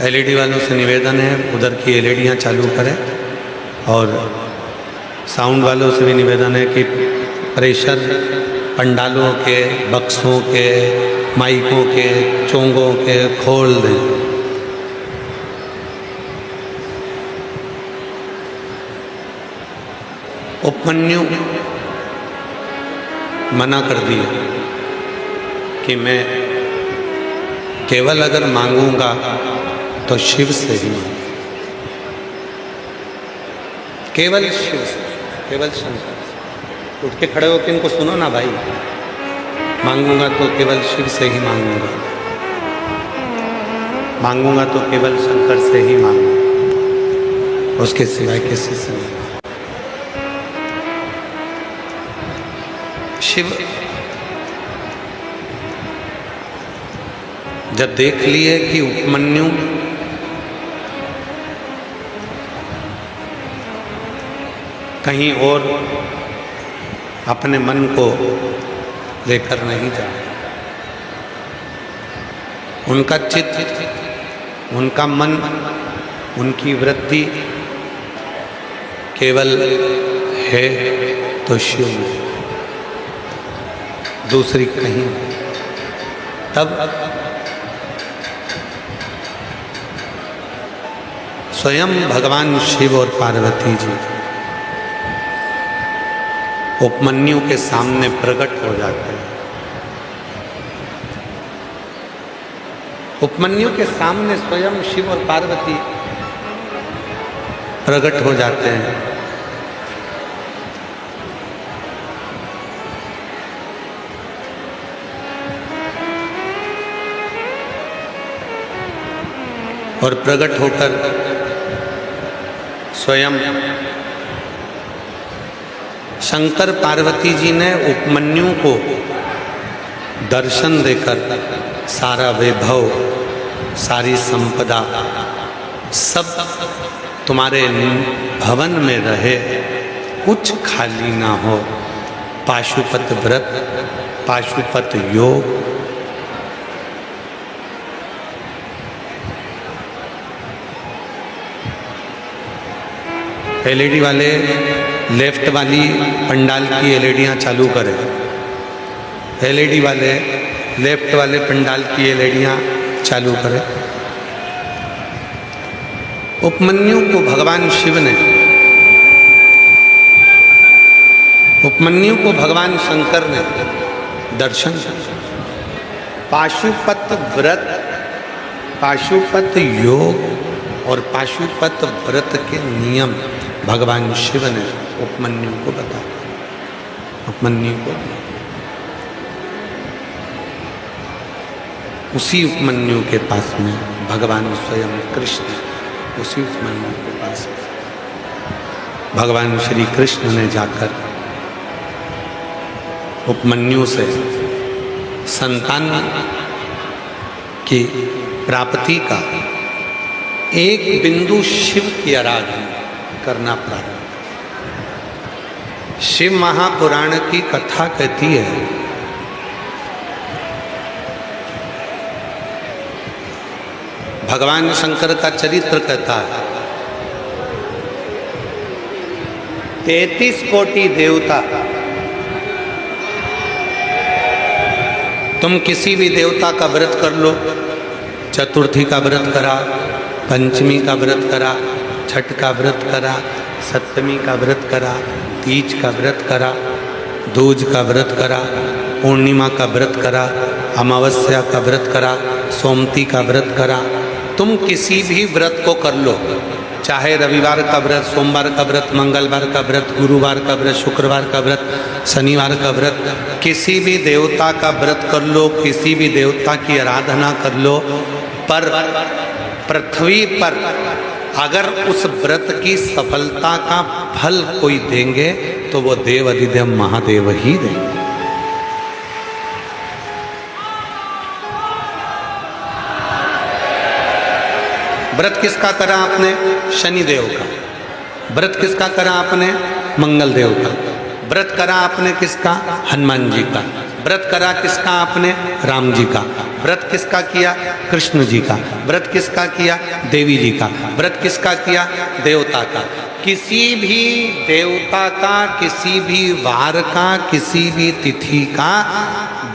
एलईडी वालों से निवेदन है उधर की एलईडियाँ चालू करें, और साउंड वालों से भी निवेदन है कि प्रेशर पंडालों के, बक्सों के, माइकों के, चोंगों के खोल दें। उपमन्यु मना कर दिया कि मैं केवल अगर मांगूंगा तो शिव से ही मांगूंगा, केवल शिव से, केवल शंकर से। उठ के खड़े होकर इनको सुनो ना भाई, मांगूंगा तो केवल शिव से ही मांगूंगा, मांगूंगा तो केवल शंकर से ही मांगूंगा, उसके सिवाय किसी से नहीं। शिव जब देख लिए कि उपमन्यु कहीं और अपने मन को लेकर नहीं जा, उनका चित्त, उनका मन, उनकी वृत्ति केवल है तो शिव में, दूसरी कहीं। तब स्वयं भगवान शिव और पार्वती जी उपमन्यु के सामने प्रकट हो जाते हैं। उपमन्यु के सामने स्वयं शिव और पार्वती प्रकट हो जाते हैं। और प्रकट होकर स्वयं शंकर पार्वती जी ने उपमन्यु को दर्शन देकर सारा वैभव, सारी संपदा सब तुम्हारे भवन में रहे, कुछ खाली ना हो। पाशुपत व्रत, पाशुपत योग, एलईडी वाले लेफ्ट वाली पंडाल की एलईडियाँ चालू करें। एलईडी वाले लेफ्ट वाले पंडाल की एलईडियाँ चालू करें। उपमन्यु को भगवान शिव ने, उपमन्यु को भगवान शंकर ने दर्शन दिया। पाशुपत व्रत, पाशुपत योग और पाशुपत व्रत के नियम भगवान शिव ने उपमन्यु को बताया। उपमन्यु को उसी उपमन्यु के पास में भगवान स्वयं कृष्ण, उसी उपमन्यु के पास में भगवान श्री कृष्ण ने जाकर उपमन्यु से संतान की प्राप्ति का एक बिंदु शिव की आराधना करना प्रारंभ। शिव महापुराण की कथा कहती है भगवान शंकर का चरित्र कहता है 33 कोटि देवता, तुम किसी भी देवता का व्रत कर लो, चतुर्थी का व्रत करा, पंचमी का व्रत करा, छठ का व्रत करा, सप्तमी का व्रत करा, तीज का व्रत करा, दूज का व्रत करा, पूर्णिमा का व्रत करा, अमावस्या का व्रत करा, सोमती का व्रत करा, तुम किसी भी व्रत को कर लो, चाहे रविवार का व्रत, सोमवार का व्रत, मंगलवार का व्रत, गुरुवार का व्रत, शुक्रवार का व्रत, शनिवार का व्रत, किसी भी देवता का व्रत कर लो, किसी भी देवता की आराधना कर लो, पर पृथ्वी पर अगर उस व्रत की सफलता का फल कोई देंगे तो वो देव अधिदेव महादेव ही देंगे। व्रत किसका करा आपने? शनिदेव का। व्रत किसका करा आपने? मंगल देव का। व्रत करा आपने किसका? हनुमान जी का। व्रत करा किसका आपने? राम जी का। व्रत किसका किया? कृष्ण जी का। व्रत किसका किया? देवी जी का। व्रत किसका किया? देवता का। किसी भी देवता का, किसी भी वार का, किसी भी तिथि का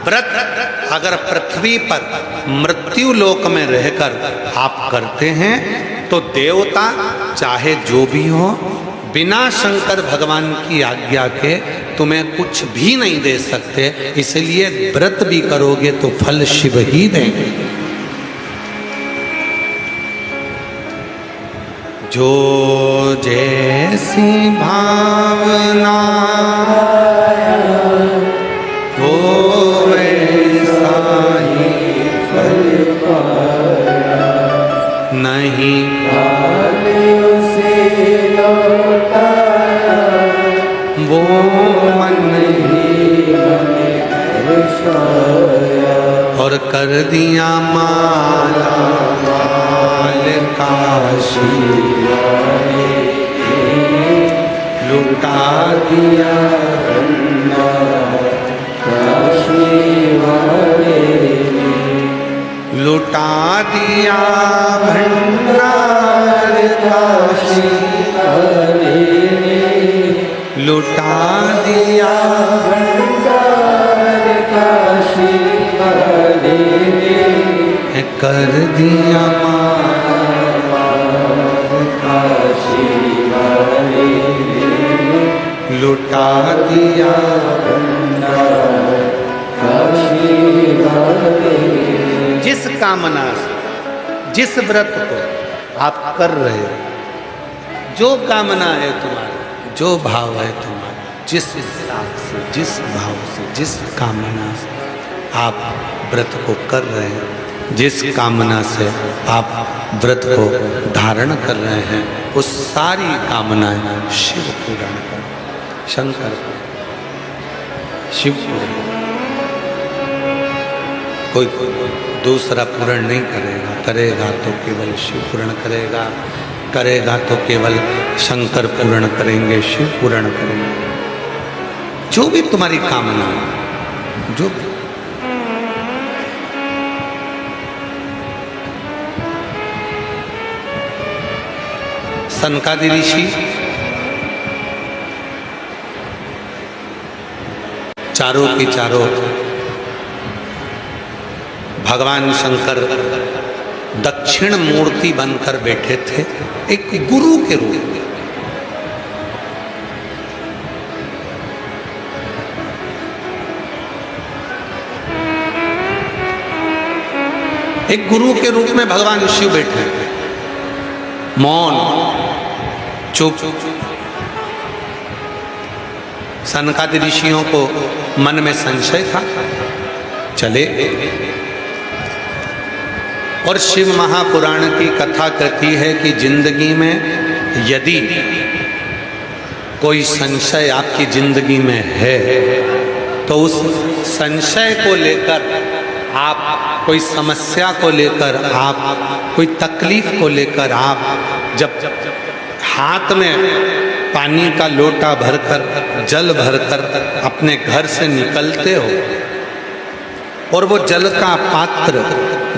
व्रत अगर पृथ्वी पर मृत्यु लोक में रहकर आप करते हैं तो देवता चाहे जो भी हो, बिना शंकर भगवान की आज्ञा के तुम्हें कुछ भी नहीं दे सकते। इसलिए व्रत भी करोगे तो फल शिव ही देंगे। जो जैसी भावना वो वैसा ही फल पाया, नहीं खाली उसे लौटाया, वो मन ही दर्शाया, और कर दिया माला माल काशी वाले, लुटा दिया भंडार काशी वाले, लुटा दिया भंडार काशी वाले, लुटा दिया भंडार काशी वाले, कर दिया माल काशी वाले, लुटा दिया भंडार काशी वाले। जिस कामना से, जिस व्रत को आप कर रहे हो, जो कामना है तुम्हारी, जो भाव है तुम्हारा, जिस हिसाब से, जिस भाव से, जिस कामना से आप व्रत को कर रहे हैं, जिस कामना से आप व्रत को धारण कर रहे हैं, उस सारी कामनाएं शिव पूर्ण कर, शंकर शिव पूर्ण, कोई दूसरा पूर्ण नहीं करेगा। करेगा तो केवल शिव पूर्ण करेगा, करेगा तो केवल शंकर पूर्ण करेंगे, शिव पूर्ण करेंगे। जो भी तुम्हारी कामना, जो भी सनकादि ऋषि चारों की चारों भगवान शंकर दक्षिण मूर्ति बनकर बैठे थे, एक गुरु के रूप में। एक गुरु के रूप में भगवान शिव बैठे, मौन, चुप। सनकादि ऋषियों को मन में संशय था, चले। और शिव महापुराण की कथा कहती है कि जिंदगी में यदि कोई संशय आपकी जिंदगी में है, तो उस संशय को लेकर आप, कोई समस्या को लेकर आप, कोई तकलीफ को लेकर आप जब हाथ में पानी का लोटा भरकर, जल भरकर अपने घर से निकलते हो, और वो जल का पात्र,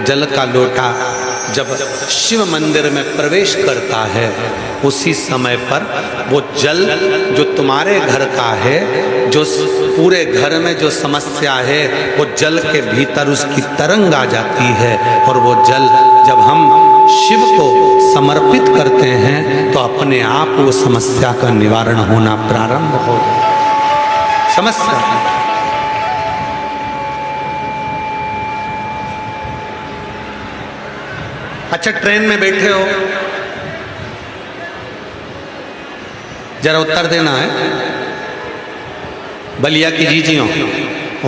जल का लोटा जब शिव मंदिर में प्रवेश करता है, उसी समय पर वो जल जो तुम्हारे घर का है, जो पूरे घर में जो समस्या है, वो जल के भीतर उसकी तरंग आ जाती है। और वो जल जब हम शिव को समर्पित करते हैं, तो अपने आप वो समस्या का निवारण होना प्रारंभ हो जाता है। समस्या अच्छा, ट्रेन में बैठे हो, जरा उत्तर देना है। बलिया की जीजियों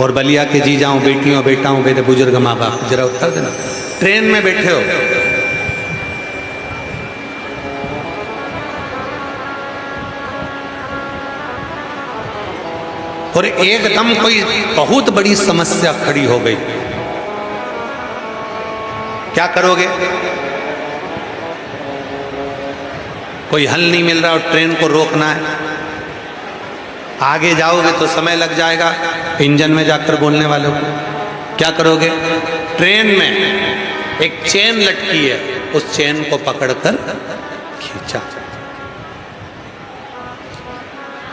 और बलिया के जीजाओं, बेटियों, बेटाओं, मेरे बुजुर्ग माँ बाप, जरा उत्तर देना। ट्रेन में बैठे हो और एकदम कोई बहुत बड़ी समस्या खड़ी हो गई, क्या करोगे? कोई हल नहीं मिल रहा और ट्रेन को रोकना है। आगे जाओगे तो समय लग जाएगा इंजन में जाकर बोलने वालों को। क्या करोगे? ट्रेन में एक चेन लटकी है, उस चेन को पकड़कर खींचा।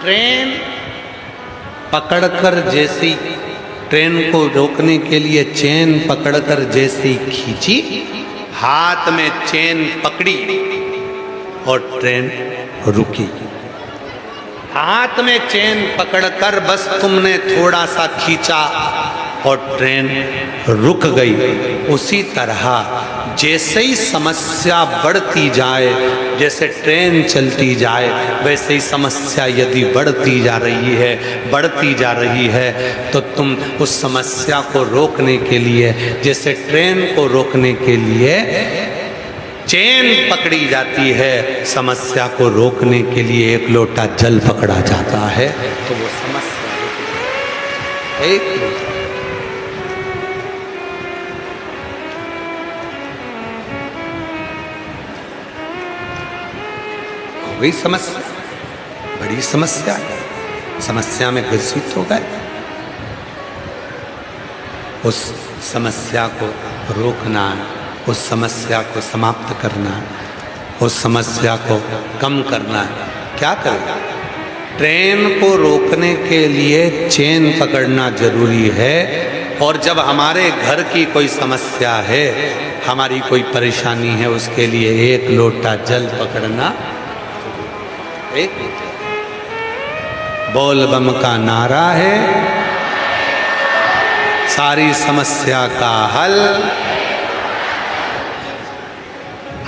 ट्रेन पकड़कर जैसी, ट्रेन को रोकने के लिए चेन पकड़कर जैसी खींची, हाथ में चेन पकड़ी और ट्रेन रुकी। हाथ में चेन पकड़कर बस तुमने थोड़ा सा खींचा, और ट्रेन रुक गई। उसी तरह जैसे ही समस्या बढ़ती जाए, जैसे ट्रेन चलती जाए, वैसे ही समस्या यदि बढ़ती जा रही है तो तुम उस समस्या को रोकने के लिए, जैसे ट्रेन को रोकने के लिए चेन पकड़ी जाती है, समस्या को रोकने के लिए एक लोटा जल पकड़ा जाता है, तो वो समस्या एक लोटा। वही समस्या, बड़ी समस्या है, समस्या में ग्रसित हो गए। उस समस्या को रोकना, उस समस्या को समाप्त करना, उस समस्या को कम करना। क्या करें? ट्रेन को रोकने के लिए चेन पकड़ना जरूरी है, और जब हमारे घर की कोई समस्या है, हमारी कोई परेशानी है, उसके लिए एक लोटा जल पकड़ना। एक बोल बम का नारा है, सारी समस्या का हल।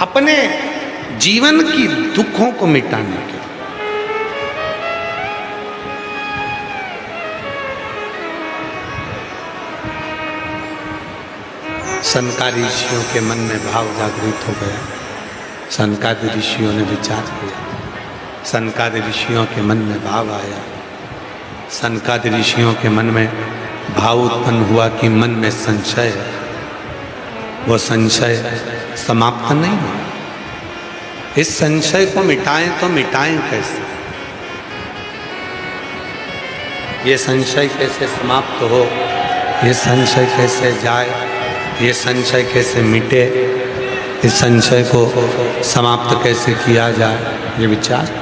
अपने जीवन की दुखों को मिटाने के सनकादि ऋषियों के मन में भाव जागृत हो गया। सनकादि ऋषियों ने विचार किया, सनकादि ऋषियों के मन में भाव आया। सनकादि ऋषियों के मन में भाव उत्पन्न हुआ कि मन में संशय है, वो संशय समाप्त नहीं हो। इस संशय को मिटाएं तो मिटाएं कैसे? ये संशय कैसे समाप्त हो, ये संशय कैसे जाए, ये संशय कैसे मिटे, इस संशय को समाप्त कैसे किया जाए, ये विचार।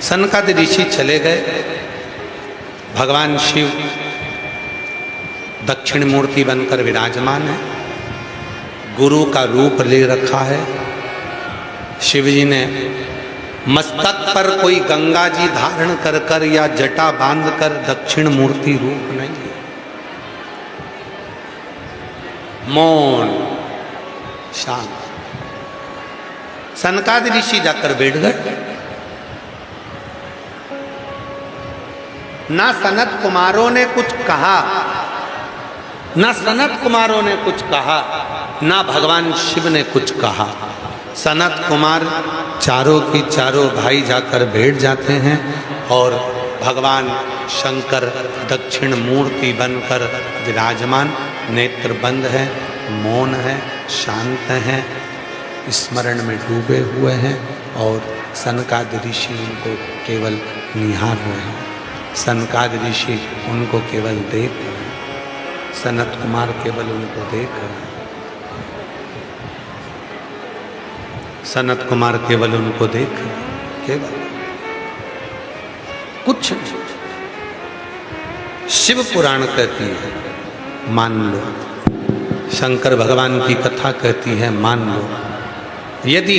सनकादि ऋषि चले गए। भगवान शिव दक्षिण मूर्ति बनकर विराजमान है, गुरु का रूप ले रखा है। शिव जी ने मस्तक पर कोई गंगा जी धारण कर कर या जटा बांधकर दक्षिण मूर्ति रूप नहीं है। मौन शांत। सनकादि ऋषि जाकर बैठ गए। ना सनत कुमारों ने कुछ कहा, ना सनत कुमारों ने कुछ कहा, ना भगवान शिव ने कुछ कहा। सनत कुमार चारों की चारों भाई जाकर बैठ जाते हैं और भगवान शंकर दक्षिण मूर्ति बनकर विराजमान, नेत्र बंद है, मौन है, शांत हैं, स्मरण में डूबे हुए हैं और सनकादि ऋषि उनको केवल निहार रहे हैं। सनकादि ऋषि उनको केवल देख रहे हैं, सनत कुमार केवल उनको देख रहे हैं। सनत कुमार केवल उनको देख रहे हैं, केवल कुछ नहीं। शिव पुराण कहती है मान लो, शंकर भगवान की कथा कहती है मान लो। यदि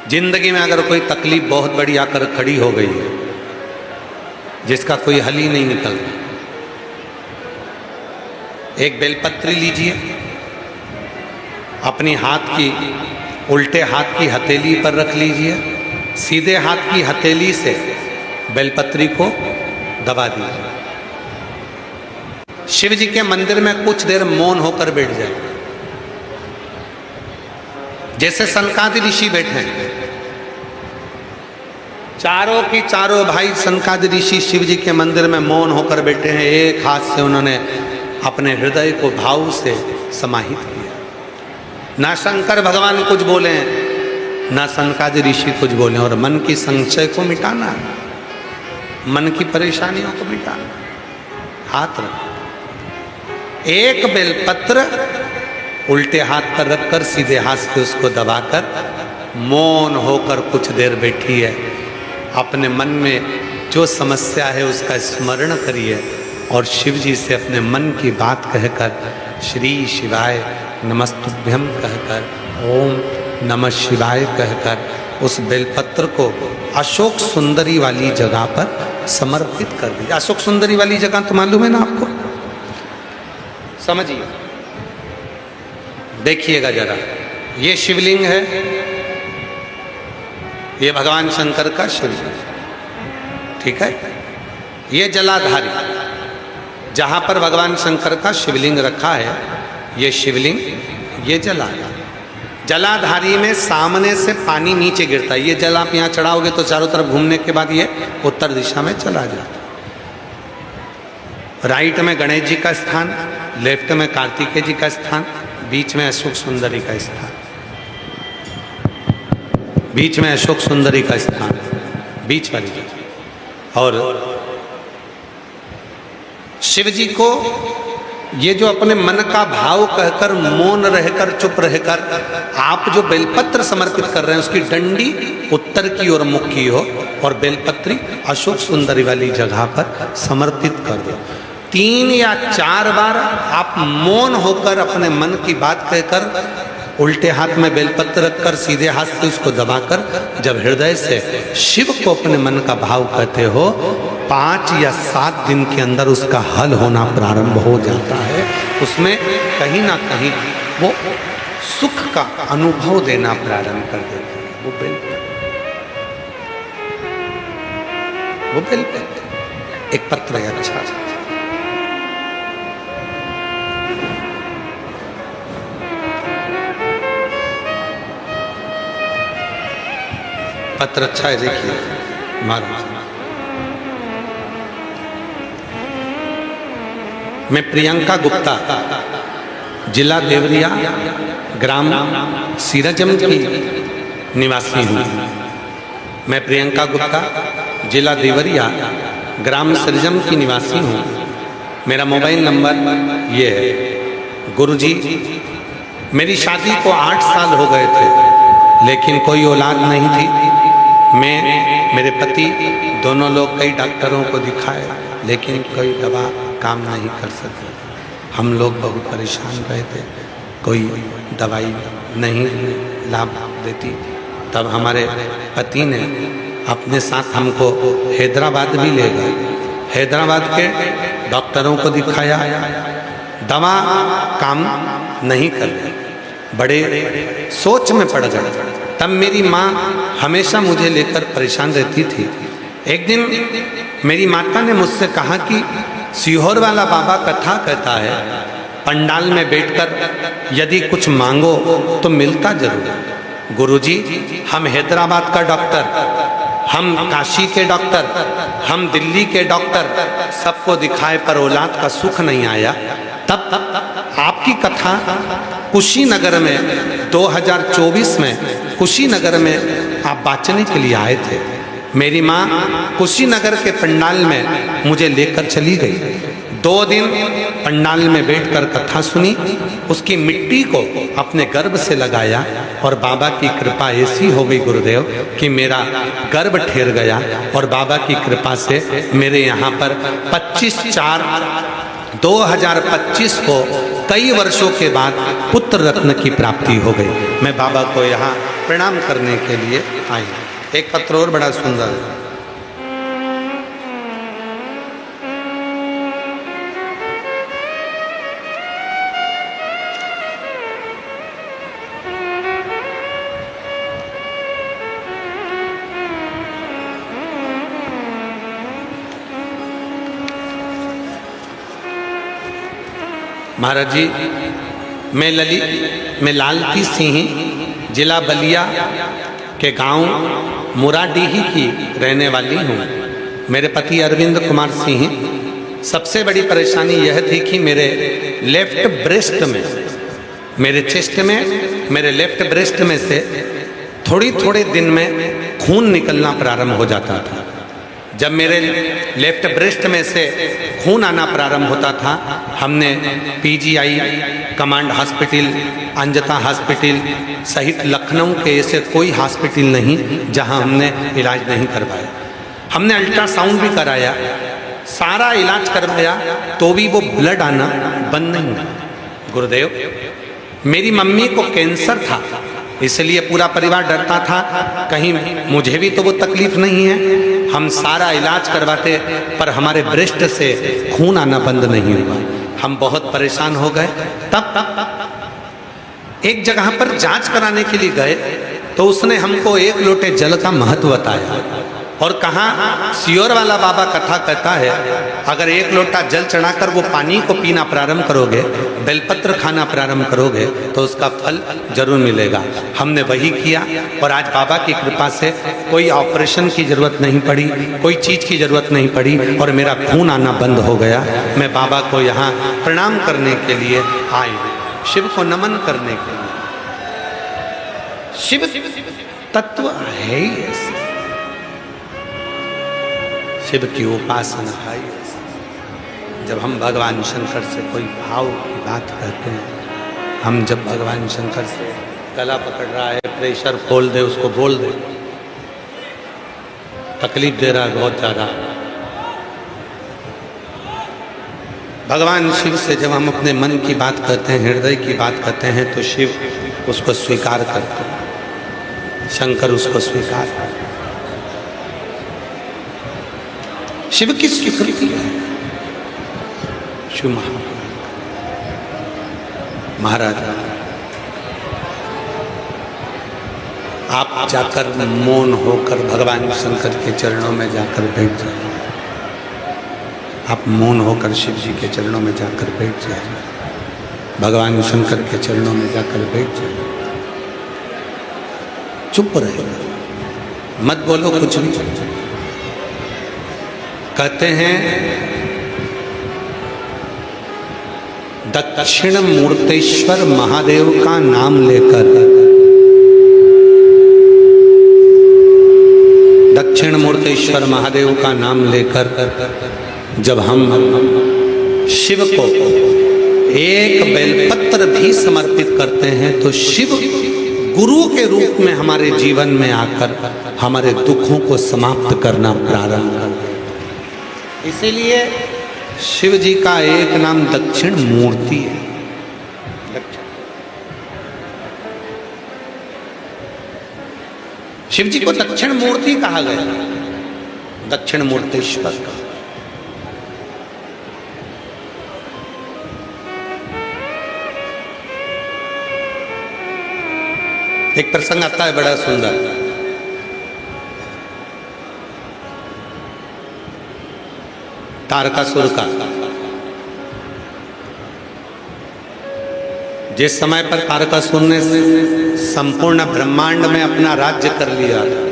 जिंदगी में अगर कोई तकलीफ बहुत बड़ी आकर खड़ी हो गई है, जिसका कोई हल ही नहीं निकल रहा, एक बेलपत्री लीजिए, अपनी हाथ की उल्टे हाथ की हथेली पर रख लीजिए, सीधे हाथ की हथेली से बेलपत्री को दबा दीजिए। शिव जी के मंदिर में कुछ देर मौन होकर बैठ जाए, जैसे सनकादि ऋषि बैठे हैं। चारों की चारों भाई सनकादि ऋषि शिव जी के मंदिर में मौन होकर बैठे हैं। एक हाथ से उन्होंने अपने हृदय को भाव से समाहित किया। ना शंकर भगवान कुछ बोले, ना सनकादि ऋषि कुछ बोले, और मन की संशय को मिटाना, मन की परेशानियों को मिटाना। हाथ रखो, एक बेलपत्र उल्टे हाथ पर रखकर सीधे हाथ से उसको दबाकर मौन होकर कुछ देर बैठी है। अपने मन में जो समस्या है उसका स्मरण करिए और शिव जी से अपने मन की बात कहकर श्री शिवाय नमस्तुभ्यम कहकर, ओम नमः शिवाय कहकर उस बेलपत्र को अशोक सुंदरी वाली जगह पर समर्पित कर दिया। अशोक सुंदरी वाली जगह तो मालूम है ना आपको, समझिए, देखिएगा जरा। ये शिवलिंग है, ये भगवान शंकर का शिवलिंग, ठीक है। ये जलाधारी, जहां पर भगवान शंकर का शिवलिंग रखा है, ये शिवलिंग, ये जलाधारी। जलाधारी में सामने से पानी नीचे गिरता है। ये जल आप यहाँ चढ़ाओगे तो चारों तरफ घूमने के बाद ये उत्तर दिशा में चला जाता। राइट में गणेश जी का स्थान, लेफ्ट में कार्तिकेय जी का स्थान, बीच में अशोक सुंदरी का स्थान, बीच में अशोक सुंदरी का स्थान, बीच वाली जगह। और शिव जी को ये जो अपने मन का भाव कहकर, मौन रहकर, चुप रहकर आप जो बेलपत्र समर्पित कर रहे हैं, उसकी डंडी उत्तर की ओर मुख की हो और बेलपत्री अशोक सुंदरी वाली जगह पर समर्पित कर दो। 3 या 4 बार आप मौन होकर अपने मन की बात कहकर, उल्टे हाथ में बेलपत्र रखकर सीधे हाथ से उसको दबाकर जब हृदय से शिव को अपने मन का भाव कहते हो, 5 या 7 दिन के अंदर उसका हल होना प्रारंभ हो जाता है। उसमें कहीं ना कहीं वो सुख का अनुभव देना प्रारंभ कर देता है। वो बेलपत्र एक पत्र है, अच्छा पत्र, अच्छा है, देखिए महाराज। मैं प्रियंका गुप्ता, जिला देवरिया, ग्राम सीरजम की निवासी हूँ। मैं प्रियंका गुप्ता, जिला देवरिया, ग्राम सीरजम की निवासी हूँ। मेरा मोबाइल नंबर ये है। गुरुजी, मेरी शादी को 8 साल हो गए थे, लेकिन कोई औलाद नहीं थी। मैं, मेरे पति, दोनों लोग कई डॉक्टरों को दिखाए, लेकिन कोई दवा काम नहीं कर सके। हम लोग बहुत परेशान रहे थे, कोई दवाई नहीं लाभ देती। तब हमारे पति ने अपने साथ हमको हैदराबाद भी ले गए। हैदराबाद के डॉक्टरों को दिखाया, दवा काम नहीं कर रही, बड़े सोच में पड़ गए। तब मेरी माँ हमेशा मुझे लेकर परेशान रहती थी। एक दिन मेरी माता ने मुझसे कहा कि सीहोर वाला बाबा कथा कहता है, पंडाल में बैठकर यदि कुछ मांगो तो मिलता जरूर है। गुरुजी, हम हैदराबाद का डॉक्टर, हम काशी के डॉक्टर, हम दिल्ली के डॉक्टर, सबको दिखाए पर औलाद का सुख नहीं आया। तब आपकी कथा कुशीनगर में 2024 में कुशीनगर में आप बाँचने के लिए आए थे। मेरी माँ कुशीनगर के पंडाल में मुझे लेकर चली गई। 2 दिन पंडाल में बैठकर कथा सुनी, उसकी मिट्टी को अपने गर्भ से लगाया और बाबा की कृपा ऐसी हो गई गुरुदेव कि मेरा गर्भ ठहर गया और बाबा की कृपा से मेरे यहाँ पर 25/4/2025 को कई वर्षों के बाद पुत्र रत्न की प्राप्ति हो गई। मैं बाबा को यहाँ प्रणाम करने के लिए आई। एक पत्र और बड़ा सुंदर है। महाराज जी, मैं लालती सिंह, जिला बलिया के गांव मुराडीही की रहने वाली हूँ। मेरे पति अरविंद कुमार सिंह, सबसे बड़ी परेशानी यह थी कि मेरे लेफ्ट ब्रेस्ट में, मेरे चेस्ट में, मेरे लेफ्ट ब्रेस्ट में से थोड़े दिन में खून निकलना प्रारंभ हो जाता था। जब मेरे लेफ्ट ब्रेस्ट में से खून आना प्रारंभ होता था, हमने पीजीआई, कमांड हॉस्पिटल, अंजता हॉस्पिटल सहित लखनऊ के ऐसे कोई हॉस्पिटल नहीं जहां हमने इलाज नहीं करवाया। हमने अल्ट्रासाउंड भी कराया, सारा इलाज करवाया, तो भी वो ब्लड आना बंद नहीं हुआ। गुरुदेव, मेरी मम्मी को कैंसर था इसलिए पूरा परिवार डरता था कहीं मुझे भी तो वो तकलीफ नहीं है। हम सारा इलाज करवाते पर हमारे ब्रेस्ट से खून आना बंद नहीं हुआ। हम बहुत परेशान हो गए। तब एक जगह पर जांच कराने के लिए गए तो उसने हमको 1 लोटे जल का महत्व बताया और कहा सियोर वाला बाबा कथा कहता है अगर 1 लोटा जल चढ़ाकर वो पानी को पीना प्रारंभ करोगे, बेलपत्र खाना प्रारंभ करोगे तो उसका फल जरूर मिलेगा। हमने वही किया और आज बाबा की कृपा से कोई ऑपरेशन की जरूरत नहीं पड़ी, कोई चीज़ की जरूरत नहीं पड़ी और मेरा खून आना बंद हो गया। मैं बाबा को यहाँ प्रणाम करने के लिए आई हूँ, शिव को नमन करने के लिए। शिव तत्व है ही ऐसे, शिव की उपासना है। जब हम भगवान शंकर से कोई भाव की बात करते हैं, हम जब भगवान शंकर से गला पकड़ रहा है, प्रेशर खोल दे, उसको बोल दे, तकलीफ दे रहा है बहुत ज़्यादा, भगवान शिव से जब हम अपने मन की बात करते हैं, हृदय की बात करते हैं तो शिव उसको स्वीकार करते हैं, शंकर उसको स्वीकार करते हैं। शिव की स्वीकृति है। शिव महाराज आप जाकर मौन होकर भगवान शंकर के चरणों में जाकर बैठ जाइए। आप मौन होकर शिव जी के चरणों में जाकर बैठ जाइए, भगवान शंकर के चरणों में जाकर बैठ जाइए। चुप रहिए, मत बोलो कुछ भी। कहते हैं दक्षिण मूर्तेश्वर महादेव का नाम लेकर, दक्षिण मूर्तेश्वर महादेव का नाम लेकर जब हम शिव को एक बेलपत्र भी समर्पित करते हैं तो शिव गुरु के रूप में हमारे जीवन में आकर हमारे दुखों को समाप्त करना प्रारंभ कर देते। इसीलिए शिव जी का एक नाम दक्षिण मूर्ति है। शिव जी को दक्षिण मूर्ति कहा गया, दक्षिण मूर्तेश्वर का। एक प्रसंग आता है बड़ा सुंदर। तारकासुर का, जिस समय पर तारकासुर ने संपूर्ण ब्रह्मांड में अपना राज्य कर लिया था,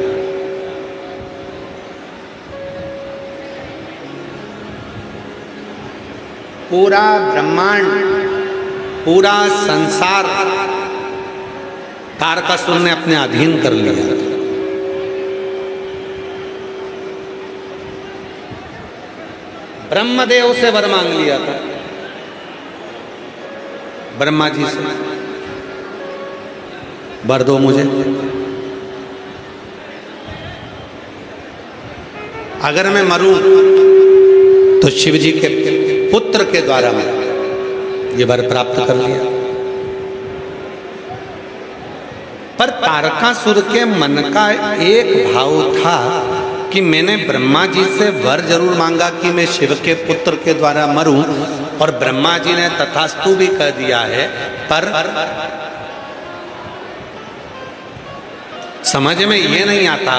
पूरा ब्रह्मांड, पूरा संसार तारकासुर ने अपने अधीन कर लिया था। ब्रह्मदेव से वर मांग लिया था, ब्रह्मा जी से वर दो मुझे, अगर मैं मरूं तो शिव जी के पुत्र के द्वारा मैं ये वर प्राप्त कर लिया। पर तारकासुर के मन का एक भाव था कि मैंने ब्रह्मा जी से वर जरूर मांगा कि मैं शिव के पुत्र के द्वारा मरूं, और ब्रह्मा जी ने तथास्तु भी कह दिया है, पर समझ में ये नहीं आता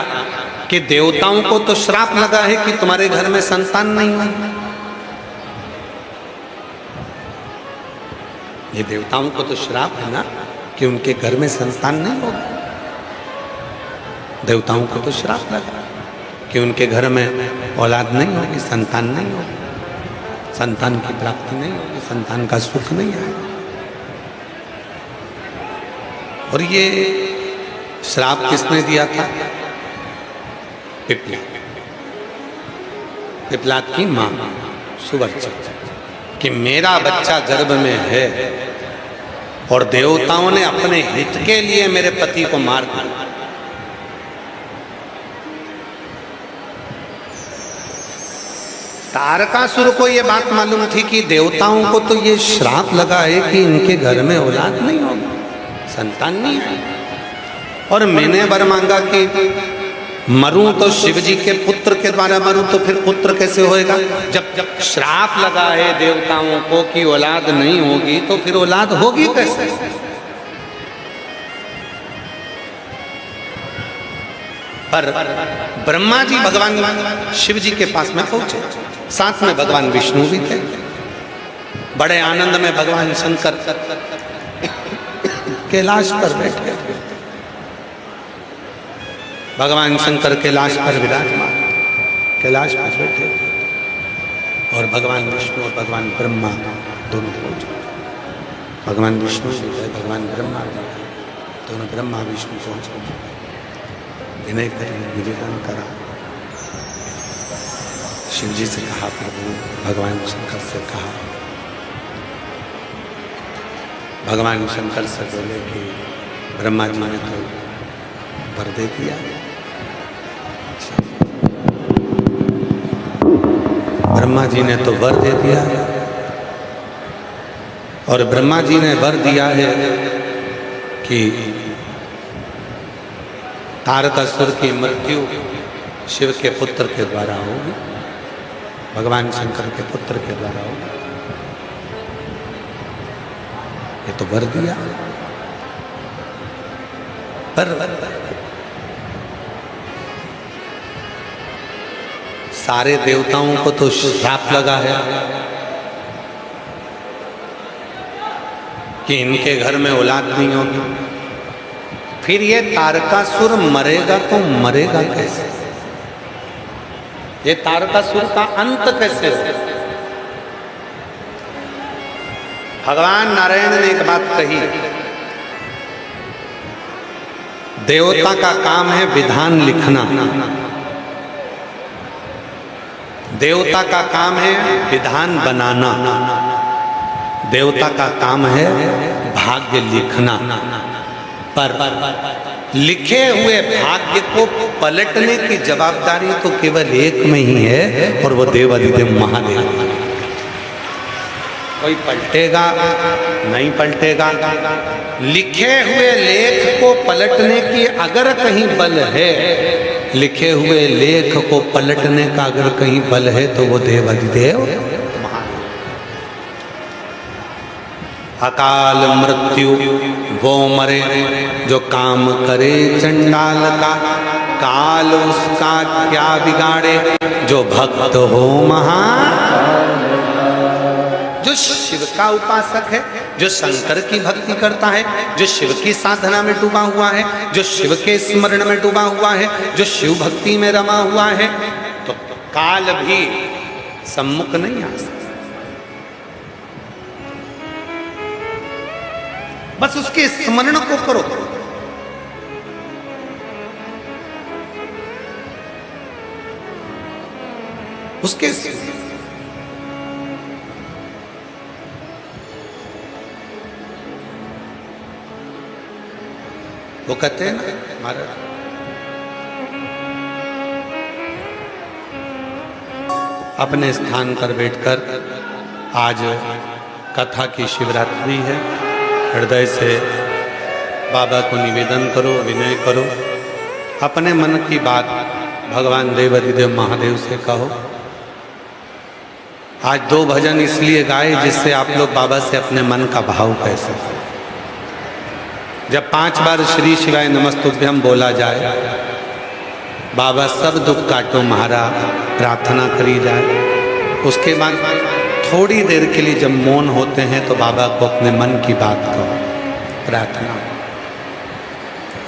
कि देवताओं को तो श्राप लगा है कि तुम्हारे घर में संतान नहीं होगी। ये देवताओं को तो श्राप है ना कि उनके घर में संतान नहीं होगी। देवताओं को तो श्राप लगा कि उनके घर में औलाद नहीं होगी, संतान नहीं होगी, संतान की प्राप्ति नहीं होगी, संतान का सुख नहीं आएगा। और ये श्राप किसने दिया था? पिपलाद, पिपलाद की मां सुवर्चा, कि मेरा बच्चा गर्भ में है और देवताओं ने अपने हित के लिए मेरे पति को मार दिया। तारकासुर को ये बात मालूम थी कि देवताओं को तो ये श्राप लगा है कि इनके घर में औलाद नहीं होगी, संतान नहीं है। और मैंने वर मांगा कि मरूं तो शिव जी के पुत्र के द्वारा मरूं, तो फिर पुत्र कैसे होएगा? जब जब श्राप लगा है देवताओं को कि औलाद नहीं होगी, तो फिर औलाद होगी कैसे? पर ब्रह्मा जी भगवान शिव जी के पास में पहुंचे, साथ में भगवान विष्णु भी थे। बड़े आनंद में भगवान शंकर कैलाश पर बैठे, भगवान शंकर कैलाश पर विराजमान, कैलाश पर बैठे, और भगवान विष्णु और भगवान ब्रह्मा दोनों पहुंचे। भगवान विष्णु भी है, भगवान ब्रह्मा भी है, दोनों ब्रह्मा विष्णु पहुंचे। विनय कर निवेदन करा, शिव जी से कहा, प्रभु भगवान शंकर से कहा, भगवान शंकर से बोले कि ब्रह्मा जी ने तो वर दे दिया, ब्रह्मा जी ने तो वर दे दिया, और ब्रह्मा जी ने वर दिया है कि तारकासुर की मृत्यु शिव के पुत्र के द्वारा होगी, भगवान शंकर के पुत्र के द्वारा होगी। ये तो वर दिया, पर सारे देवताओं को तो श्राप लगा है कि इनके घर में औलाद नहीं होगी। फिर ये तारकासुर मरेगा तो मरेगा कैसे? ये तारकासुर का अंत कैसे हो? भगवान नारायण ने एक बात कही, देवता का काम है विधान लिखना, देवता का काम है विधान बनाना, देवता का काम है भाग्य लिखना। पर लिखे हुए भाग्य को पलटने की जवाबदारी तो केवल एक में ही है, और वो देवाधिदेव महादेव। कोई पलटेगा नहीं पलटेगा। लिखे हुए लेख को पलटने की अगर कहीं बल है, लिखे हुए लेख को पलटने का अगर कहीं बल है, तो वो देवाधिदेव महादेव। अकाल मृत्यु वो मरे जो काम करे चंडाल का, काल उसका क्या बिगाड़े जो भक्त हो महान। जो शिव का उपासक है, जो शंकर की भक्ति करता है, जो शिव की साधना में डूबा हुआ है, जो शिव के स्मरण में डूबा हुआ है, जो शिव भक्ति में रमा हुआ है, तो काल भी सम्मुख नहीं आ सकता। बस उसके स्मरण को करो। उसके वो कहते हैं ना महाराज, अपने स्थान पर बैठकर आज कथा की शिवरात्रि है, हृदय से बाबा को निवेदन करो, विनय करो, अपने मन की बात भगवान देवाधिदेव महादेव से कहो। आज 2 भजन इसलिए गाए जिससे आप लोग बाबा से अपने मन का भाव कह सकें। जब 5 बार श्री शिवाय नमस्तुभ्यम बोला जाए, बाबा सब दुख काटो महारा प्रार्थना करी जाए, उसके बाद थोड़ी देर के लिए जब मौन होते हैं तो बाबा को अपने मन की बात कहो, प्रार्थना।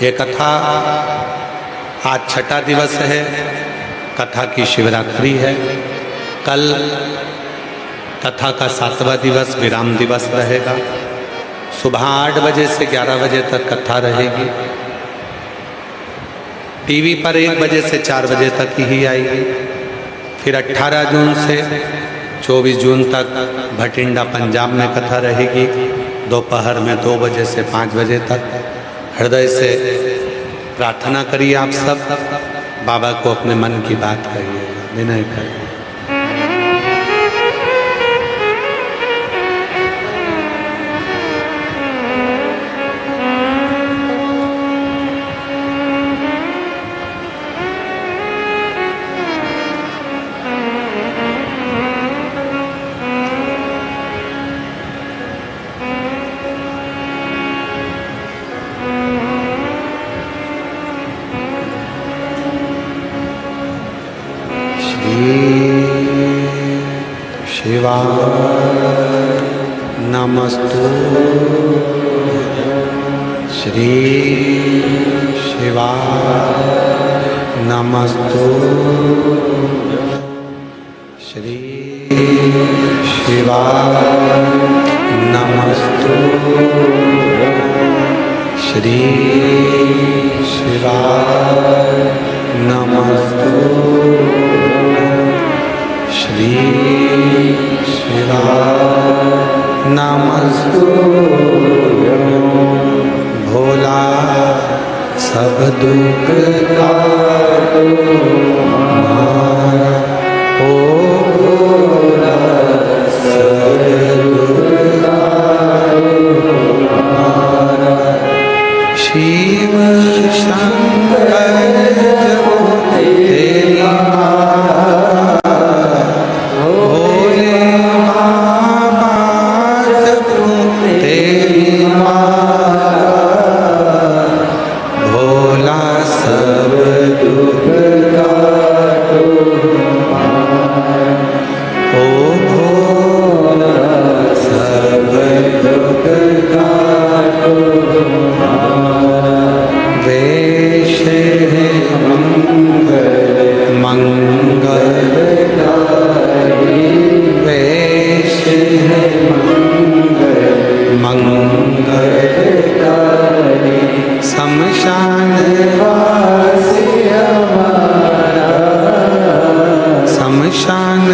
ये कथा आज 6ठा दिवस है, कथा की शिवरात्रि है। कल कथा का 7वां दिवस विराम दिवस रहेगा। सुबह 8 बजे से 11 बजे तक कथा रहेगी। टीवी पर 1 बजे से 4 बजे तक ही आएगी। फिर 18 जून से 24 जून तक भटिंडा पंजाब में कथा रहेगी, दोपहर में 2 बजे से 5 बजे तक। हृदय से प्रार्थना करिए आप सब, बाबा को अपने मन की बात कहिए, विनय करिए। शिवाय नमस्तु श्री शिवाय नमस्तु श्री शिवाय नमस्तु श्री शिवाय नमस्तु श्री शिवाय नमस्तु भोला सब दुख काटो हमारा ओ भोला सब दुख काटो हमारा शिव शंकर जब तेरी माला भोले बाबा जब तेरी माला भोला सब दुख काटो ओ भोला सब दुख काटो वेश है मंगलकारी वेश है मंगलकारी शमशान वासी हमारा शमशान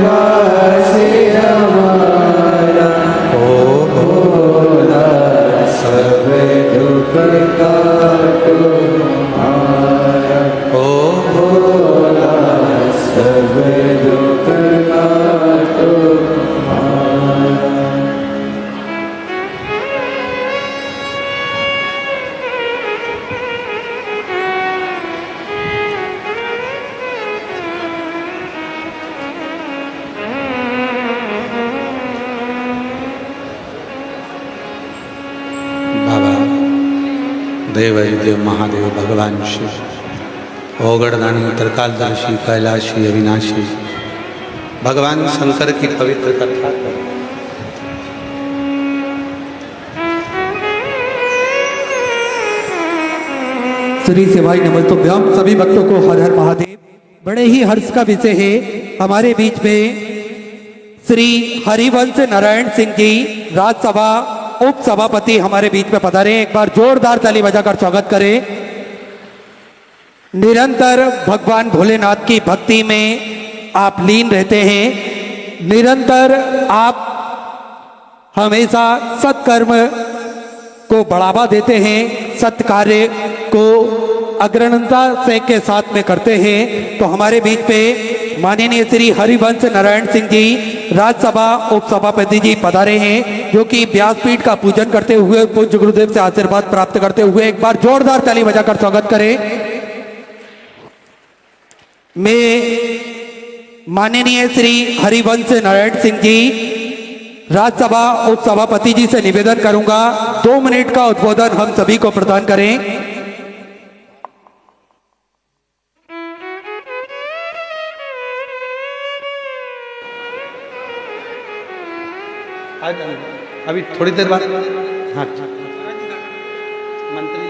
वासी हमारा ओ भोला सब दुख काटो हमारा ओ भोला सब दुख काटो हमारा। देव महादेव भगवान शिव ओगड़दानी त्रिकालदर्शी कैलाशी अविनाशी भगवान शंकर की पवित्र कथा श्री शिवाय नमस्तुभ्यम। सभी भक्तों को हर हर महादेव। बड़े ही हर्ष का विषय है, हमारे बीच में श्री हरिवंश नारायण सिंह जी राज्यसभा उप सभापति हमारे बीच में पधारे। एक बार जोरदार ताली बजाकर स्वागत करें। निरंतर भगवान भोलेनाथ की भक्ति में आप लीन रहते हैं, निरंतर आप हमेशा सत्कर्म को बढ़ावा देते हैं, सत्य कार्य को अग्रणता से के साथ में करते हैं। तो हमारे बीच पे माननीय श्री हरिवंश नारायण सिंह जी राज्यसभा उप सभापति जी पधारे हैं, जो कि व्यासपीठ का पूजन करते हुए पूज्य गुरुदेव से आशीर्वाद प्राप्त करते हुए एक बार जोरदार ताली बजाकर स्वागत करें। मैं माननीय श्री हरिवंश नारायण सिंह जी राज्यसभा उप सभापति जी से निवेदन करूंगा 2 मिनट का उद्बोधन हम सभी को प्रदान करें। अभी थोड़ी देर बाद हाँ मंत्री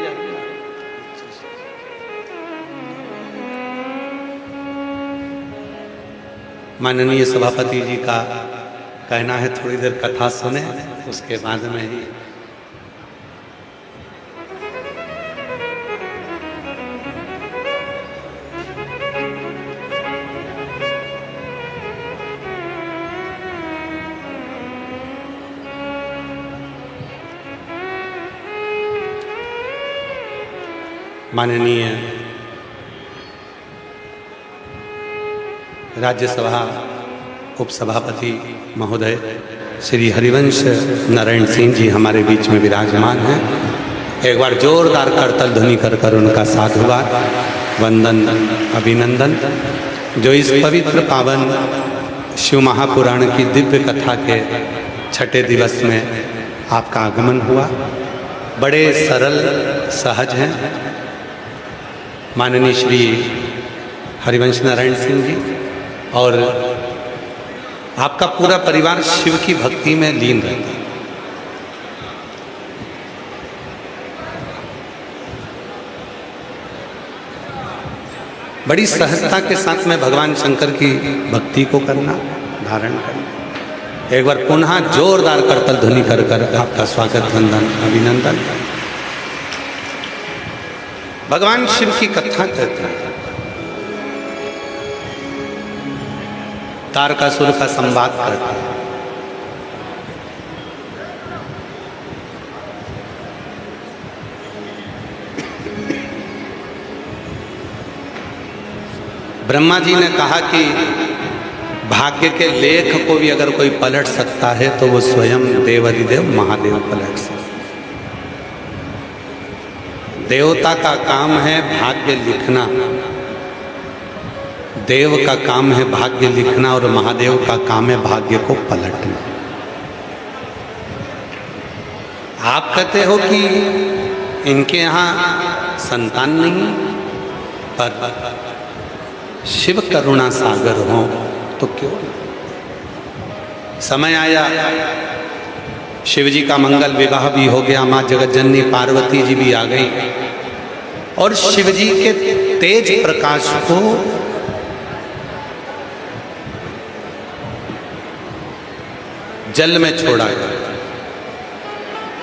माननीय सभापति जी का कहना है थोड़ी देर कथा सुने, उसके बाद में ही माननीय राज्यसभा उपसभापति महोदय श्री हरिवंश नारायण सिंह जी हमारे बीच में विराजमान हैं। एक बार जोरदार करतल ध्वनि कर कर उनका साधुवाद वंदन अभिनंदन। जो इस पवित्र पावन शिव महापुराण की दिव्य कथा के छठे दिवस में आपका आगमन हुआ, बड़े सरल सहज हैं। माननीय श्री हरिवंश नारायण सिंह जी और आपका पूरा परिवार शिव की भक्ति में लीन रहता है। बड़ी सहजता के साथ में भगवान शंकर की भक्ति को करना, धारण करना। एक बार पुनः जोरदार करतल ध्वनि कर आपका स्वागत, वंदन, अभिनंदन। भगवान शिव की कथा कहते हैं, तारकासुर का संवाद करते हैं। ब्रह्मा जी ने कहा कि भाग्य के लेख को भी अगर कोई पलट सकता है तो वो स्वयं देवाधिदेव महादेव पलट सकते। देवता का काम है भाग्य लिखना, देव का काम है भाग्य लिखना, और महादेव का काम है भाग्य को पलटना। आप कहते हो कि इनके यहाँ संतान नहीं, पर शिव करुणा सागर हो तो क्यों। समय आया, शिव जी का मंगल विवाह भी हो गया, माँ जगतजननी पार्वती जी भी आ गई, और शिव जी के तेज प्रकाश को जल में छोड़ा गया।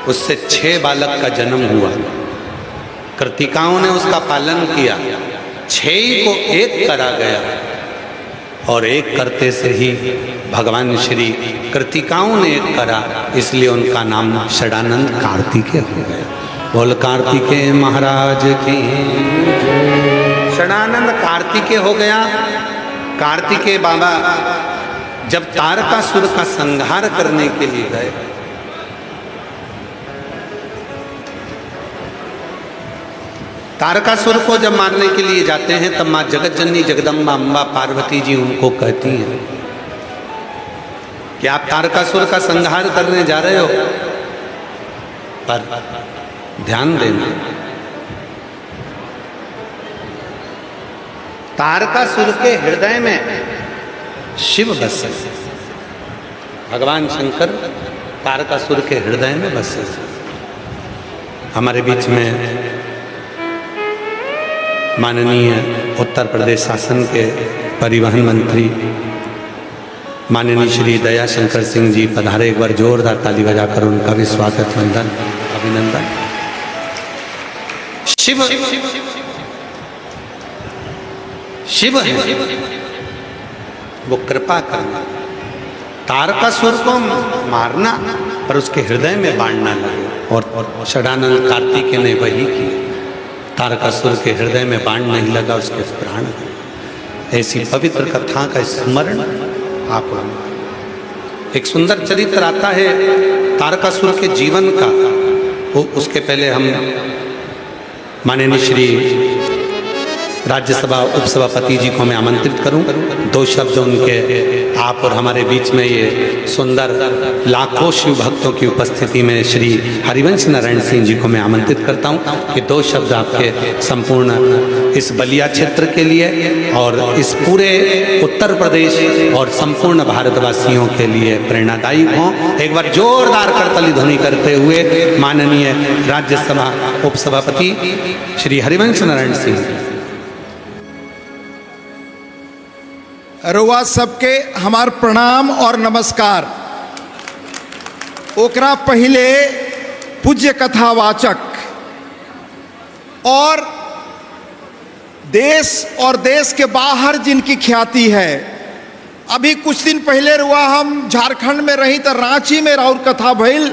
उससे 6 बालक का जन्म हुआ। कृतिकाओं ने उसका पालन किया, 6 को 1 करा गया, और 1 करते से ही भगवान श्री कृतिकाओं ने 1 करा, इसलिए उनका नाम षडानंद कार्तिकेय हो गया। बोल कार्तिकेय महाराज की। षडानंद कार्तिकेय हो गया। कार्तिकेय बाबा जब तारकासुर का संहार करने के लिए गए, तारकासुर को जब मारने के लिए जाते हैं, तब माँ जगतजननी जगदम्बा अम्बा पार्वती जी उनको कहती हैं कि आप तारकासुर का संहार करने जा रहे हो, पर ध्यान देना, तारकासुर के हृदय में शिव बसे। भगवान शंकर तारकासुर के हृदय में बसे। हमारे बीच में माननीय उत्तर प्रदेश शासन के परिवहन मंत्री माननीय श्री दया शंकर सिंह जी पधारे। एक बार जोरदार ताली बजाकर उनका भी स्वागत, वंदन, अभिनंदन। शिव शिव है, वो कृपा करना, तारकासुर को मारना पर उसके हृदय में बांटना लगे, और षडानंद कार्तिकेय ने वही किया। तारकासुर के हृदय में बाण नहीं लगा, उसके प्राण। ऐसी पवित्र कथा का स्मरण आप, एक सुंदर चरित्र आता है तारकासुर के जीवन का। वो उसके पहले हम माननीय श्री राज्यसभा उपसभापति जी को मैं आमंत्रित करूं, 2 शब्द उनके आप और हमारे बीच में ये सुंदर लाखों शिव भक्तों की उपस्थिति में श्री हरिवंश नारायण सिंह जी को मैं आमंत्रित करता हूं कि 2 शब्द आपके संपूर्ण इस बलिया क्षेत्र के लिए और इस पूरे उत्तर प्रदेश और संपूर्ण भारतवासियों के लिए प्रेरणादायी हों। एक बार जोरदार करताली ध्वनि करते हुए माननीय राज्यसभा उपसभापति श्री हरिवंश नारायण सिंह। रउआ सबके हमार प्रणाम और नमस्कार। ओकरा पहले पूज्य कथावाचक और देश के बाहर जिनकी ख्याति है, अभी कुछ दिन पहले रुआ हम झारखंड में रही तो रांची में राउर कथा भइल।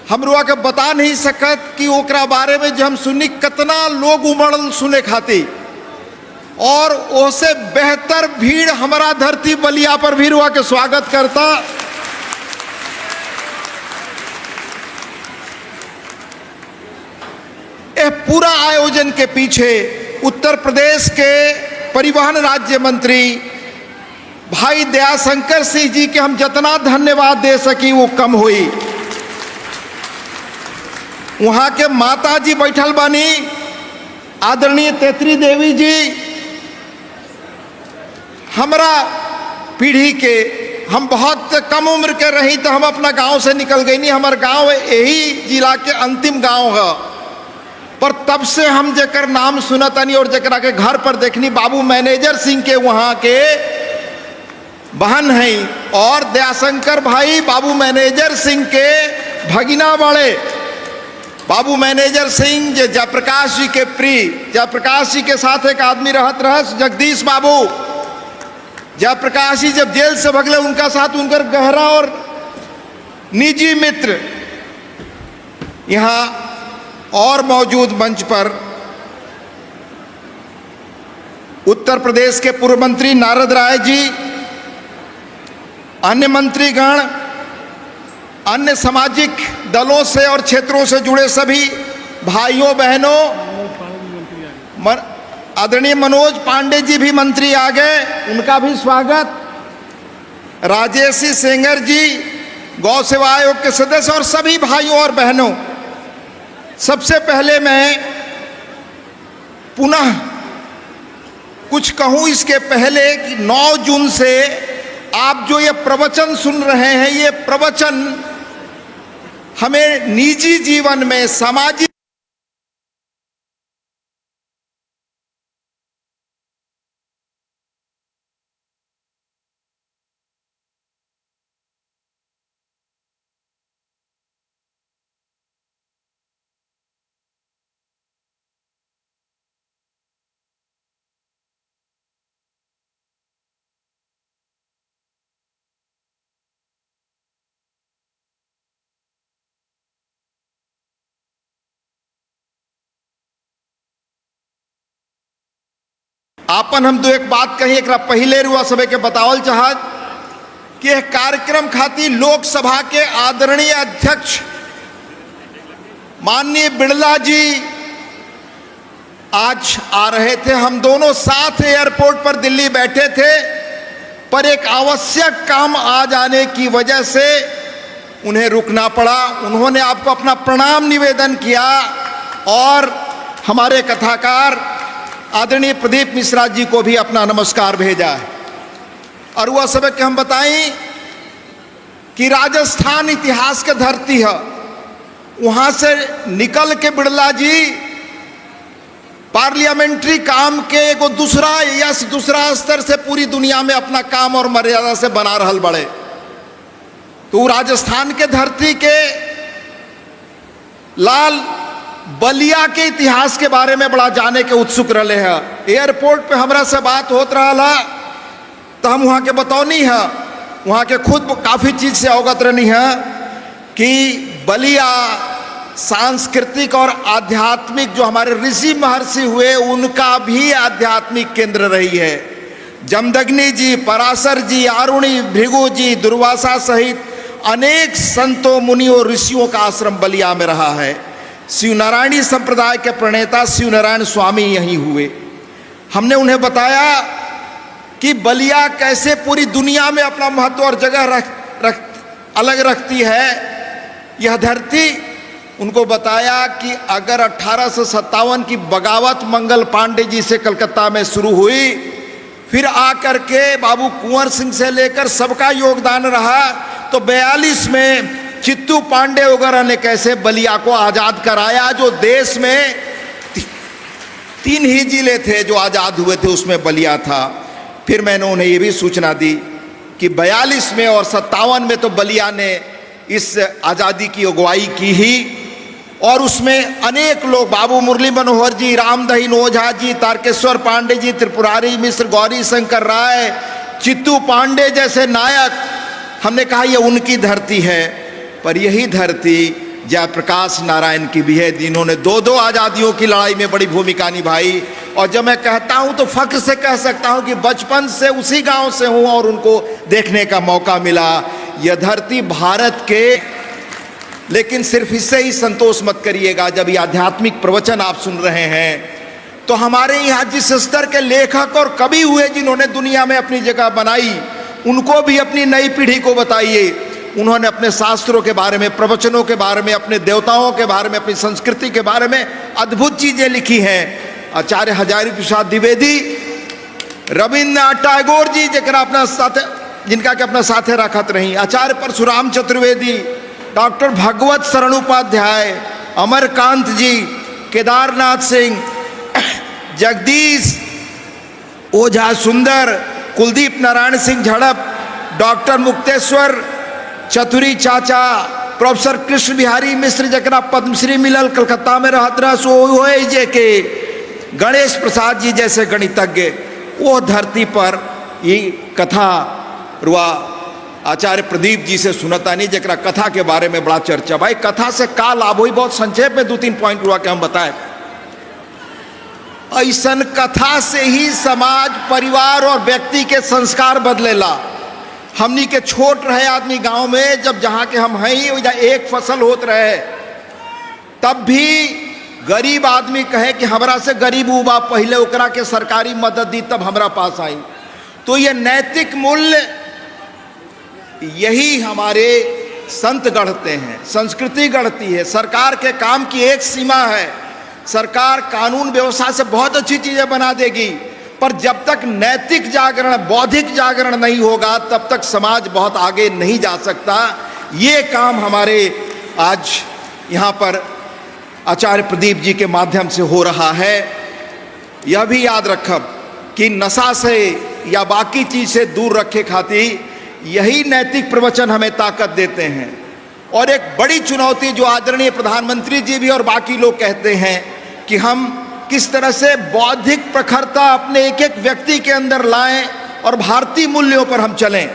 हम रुआ के बता नहीं सकत कि ओकरा बारे में जब हम सुनी कितना लोग उमड़ल सुने खातिर, और उससे बेहतर भीड़ हमारा धरती बलिया पर भी रुआ के स्वागत करता। यह पूरा आयोजन के पीछे उत्तर प्रदेश के परिवहन राज्य मंत्री भाई दयाशंकर सिंह जी के हम जितना धन्यवाद दे सकी वो कम हुई। वहां के माता जी बैठल बानी, आदरणीय तेत्री देवी जी, हमरा पीढ़ी के हम बहुत कम उम्र के रही तो हम अपना गांव से निकल गई नहीं। हमारे गांव यही जिला के अंतिम गांव है, पर तब से हम जेकर नाम सुनतनी और जेकरा के घर पर देखनी बाबू मैनेजर सिंह के वहाँ के बहन हैं, और दयाशंकर भाई बाबू मैनेजर सिंह के भगिना बड़े। बाबू मैनेजर सिंह जे जयप्रकाश जी के प्रिय, जयप्रकाश जी के साथ एक आदमी रहस जगदीश बाबू। जयप्रकाश जी जब जेल से भगले उनका साथ उनकर गहरा और निजी मित्र यहाँ और मौजूद मंच पर उत्तर प्रदेश के पूर्व मंत्री नारद राय जी, अन्य मंत्रीगण, अन्य सामाजिक दलों से और क्षेत्रों से जुड़े सभी भाइयों बहनों, आदरणीय मनोज पांडे जी भी मंत्री आ गए, उनका भी स्वागत। राजेशी सेंगर जी गौ सेवा आयोग के सदस्य और सभी भाइयों और बहनों, सबसे पहले मैं पुनः कुछ कहूं इसके पहले कि 9 जून से आप जो ये प्रवचन सुन रहे हैं, ये प्रवचन हमें निजी जीवन में, सामाजिक आपन हम दो एक बात कही, एक पहले रुआ सभे के बतावल चाहत कि यह कार्यक्रम खातिर लोकसभा के आदरणीय अध्यक्ष माननीय बिड़ला जी आज आ रहे थे। हम दोनों साथ एयरपोर्ट पर दिल्ली बैठे थे, पर एक आवश्यक काम आ जाने की वजह से उन्हें रुकना पड़ा। उन्होंने आपको अपना प्रणाम निवेदन किया और हमारे कथाकार आदरणीय प्रदीप मिश्रा जी को भी अपना नमस्कार भेजा है। और वह सब कि हम बताएं कि राजस्थान इतिहास के धरती है, वहां से निकल के बिड़ला जी पार्लियामेंट्री काम के एगो दूसरा स्तर से पूरी दुनिया में अपना काम और मर्यादा से बना रहल बड़े। तो राजस्थान के धरती के लाल बलिया के इतिहास के बारे में बड़ा जाने के उत्सुक रहे हैं। एयरपोर्ट पे हमरा से बात होत रहा तो हम वहाँ के बतौनी है, वहाँ के खुद काफ़ी चीज़ से अवगत रहनी है कि बलिया सांस्कृतिक और आध्यात्मिक जो हमारे ऋषि महर्षि हुए उनका भी आध्यात्मिक केंद्र रही है। जमदग्नि जी, पराशर जी, आरुणि, भृगु जी, दुर्वासा सहित अनेक संतों मुनियों ऋषियों का आश्रम बलिया में रहा है। शिवनारायणी संप्रदाय के प्रणेता शिवनारायण स्वामी यहीं हुए। हमने उन्हें बताया कि बलिया कैसे पूरी दुनिया में अपना महत्व और जगह अलग रखती है यह धरती। उनको बताया कि अगर 1857 की बगावत मंगल पांडे जी से कलकत्ता में शुरू हुई, फिर आकर के बाबू कुंवर सिंह से लेकर सबका योगदान रहा, तो 42 में चित्तू पांडे वगैरह ने कैसे बलिया को आज़ाद कराया। जो देश में 3 ही जिले थे जो आज़ाद हुए थे, उसमें बलिया था। फिर मैंने उन्हें ये भी सूचना दी कि 42 में और 57 में तो बलिया ने इस आज़ादी की अगुवाई की ही, और उसमें अनेक लोग, बाबू मुरली मनोहर जी, रामदहीन ओझा जी, तारकेश्वर पांडे जी, त्रिपुरारी मिश्र, गौरी शंकर राय, चित्तू पांडे जैसे नायक, हमने कहा ये उनकी धरती है। पर यही धरती जयप्रकाश नारायण की भी है, जिन्होंने 2 आज़ादियों की लड़ाई में बड़ी भूमिका निभाई। और जब मैं कहता हूं तो फख्र से कह सकता हूं कि बचपन से उसी गांव से हूं और उनको देखने का मौका मिला। यह धरती भारत के, लेकिन सिर्फ इससे ही संतोष मत करिएगा। जब ये आध्यात्मिक प्रवचन आप सुन रहे हैं तो हमारे यहाँ जिस स्तर के लेखक और कवि हुए जिन्होंने दुनिया में अपनी जगह बनाई, उनको भी अपनी नई पीढ़ी को बताइए। उन्होंने अपने शास्त्रों के बारे में, प्रवचनों के बारे में, अपने देवताओं के बारे में, अपनी संस्कृति के बारे में अद्भुत चीजें लिखी हैं। आचार्य हजारी प्रसाद द्विवेदी, रविन्द्रनाथ टैगोर जी, जरा अपना साथ जिनका के अपना साथे रखत रही, आचार्य परशुराम चतुर्वेदी, डॉक्टर भगवत शरण उपाध्याय, अमरकांत जी, केदारनाथ सिंह, जगदीश ओझा सुंदर, कुलदीप नारायण सिंह झड़प, डॉक्टर मुक्तेश्वर चतुरी चाचा, प्रोफेसर कृष्ण बिहारी मिश्र जकरा पद्मश्री मिलल, कलकत्ता में रहत रस जे के गणेश प्रसाद जी जैसे गणितज्ञ, वो धरती पर ये कथा रुआ आचार्य प्रदीप जी से सुनता नहीं, जकरा कथा के बारे में बड़ा चर्चा। भाई कथा से का लाभ हुई, बहुत संक्षेप में 2-3 पॉइंट रुआ के हम बताए। ऐसन कथा से ही समाज, परिवार और व्यक्ति के संस्कार बदलेला। हमनी के छोट रहे आदमी गांव में, जब जहां के हम हैं वही एक फसल होत रहे, तब भी गरीब आदमी कहे कि हमरा से गरीब उबा, पहले ओकरा के सरकारी मदद दी तब हमरा पास आई। तो ये नैतिक मूल्य यही हमारे संत गढ़ते हैं, संस्कृति गढ़ती है। सरकार के काम की एक सीमा है, सरकार कानून व्यवस्था से बहुत अच्छी चीजें बना देगी, पर जब तक नैतिक जागरण, बौद्धिक जागरण नहीं होगा तब तक समाज बहुत आगे नहीं जा सकता। ये काम हमारे आज यहाँ पर आचार्य प्रदीप जी के माध्यम से हो रहा है। यह भी याद रखब कि नशा से या बाकी चीज से दूर रखे खातिर यही नैतिक प्रवचन हमें ताकत देते हैं। और एक बड़ी चुनौती जो आदरणीय प्रधानमंत्री जी भी और बाकी लोग कहते हैं कि हम किस तरह से बौद्धिक प्रखरता अपने एक एक व्यक्ति के अंदर लाएं और भारतीय मूल्यों पर हम चलें,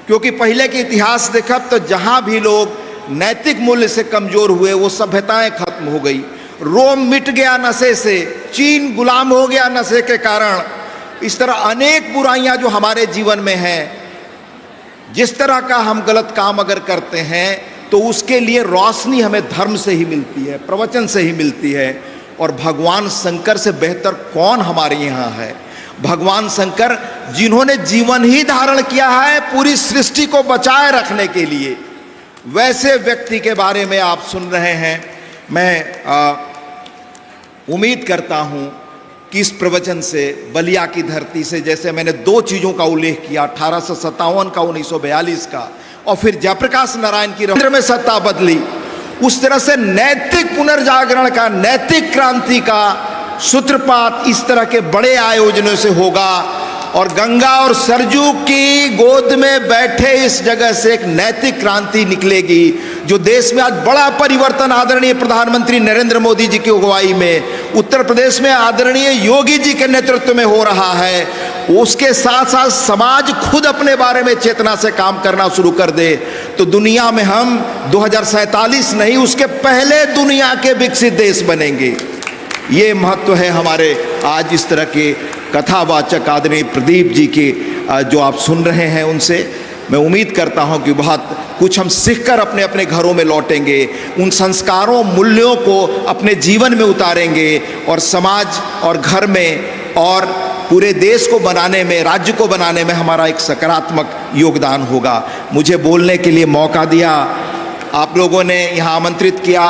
क्योंकि पहले के इतिहास देखा तो जहां भी लोग नैतिक मूल्य से कमजोर हुए वो सभ्यताएं खत्म हो गई। रोम मिट गया नशे से, चीन गुलाम हो गया नशे के कारण। इस तरह अनेक बुराइयां जो हमारे जीवन में हैं, जिस तरह का हम गलत काम अगर करते हैं तो उसके लिए रोशनी हमें धर्म से ही मिलती है, प्रवचन से ही मिलती है। और भगवान शंकर से बेहतर कौन हमारे यहाँ है? भगवान शंकर जिन्होंने जीवन ही धारण किया है पूरी सृष्टि को बचाए रखने के लिए, वैसे व्यक्ति के बारे में आप सुन रहे हैं। मैं उम्मीद करता हूँ कि इस प्रवचन से, बलिया की धरती से, जैसे मैंने 2 चीज़ों का उल्लेख किया, 1857 का, 1942 का, और फिर जयप्रकाश नारायण की रविंद्र में सत्ता बदली, उस तरह से नैतिक पुनर्जागरण का, नैतिक क्रांति का सूत्रपात इस तरह के बड़े आयोजनों से होगा। और गंगा और सरजू की गोद में बैठे इस जगह से एक नैतिक क्रांति निकलेगी, जो देश में आज बड़ा परिवर्तन आदरणीय प्रधानमंत्री नरेंद्र मोदी जी की अगुवाई में, उत्तर प्रदेश में आदरणीय योगी जी के नेतृत्व में हो रहा है। उसके साथ साथ समाज खुद अपने बारे में चेतना से काम करना शुरू कर दे, तो दुनिया में हम 2047 नहीं, उसके पहले दुनिया के विकसित देश बनेंगे। ये महत्व है हमारे आज इस तरह के कथावाचक आदरणीय प्रदीप जी के जो आप सुन रहे हैं, उनसे मैं उम्मीद करता हूं कि बहुत कुछ हम सीखकर अपने अपने घरों में लौटेंगे, उन संस्कारों, मूल्यों को अपने जीवन में उतारेंगे और समाज और घर में और पूरे देश को बनाने में, राज्य को बनाने में हमारा एक सकारात्मक योगदान होगा। मुझे बोलने के लिए मौका दिया, आप लोगों ने यहाँ आमंत्रित किया,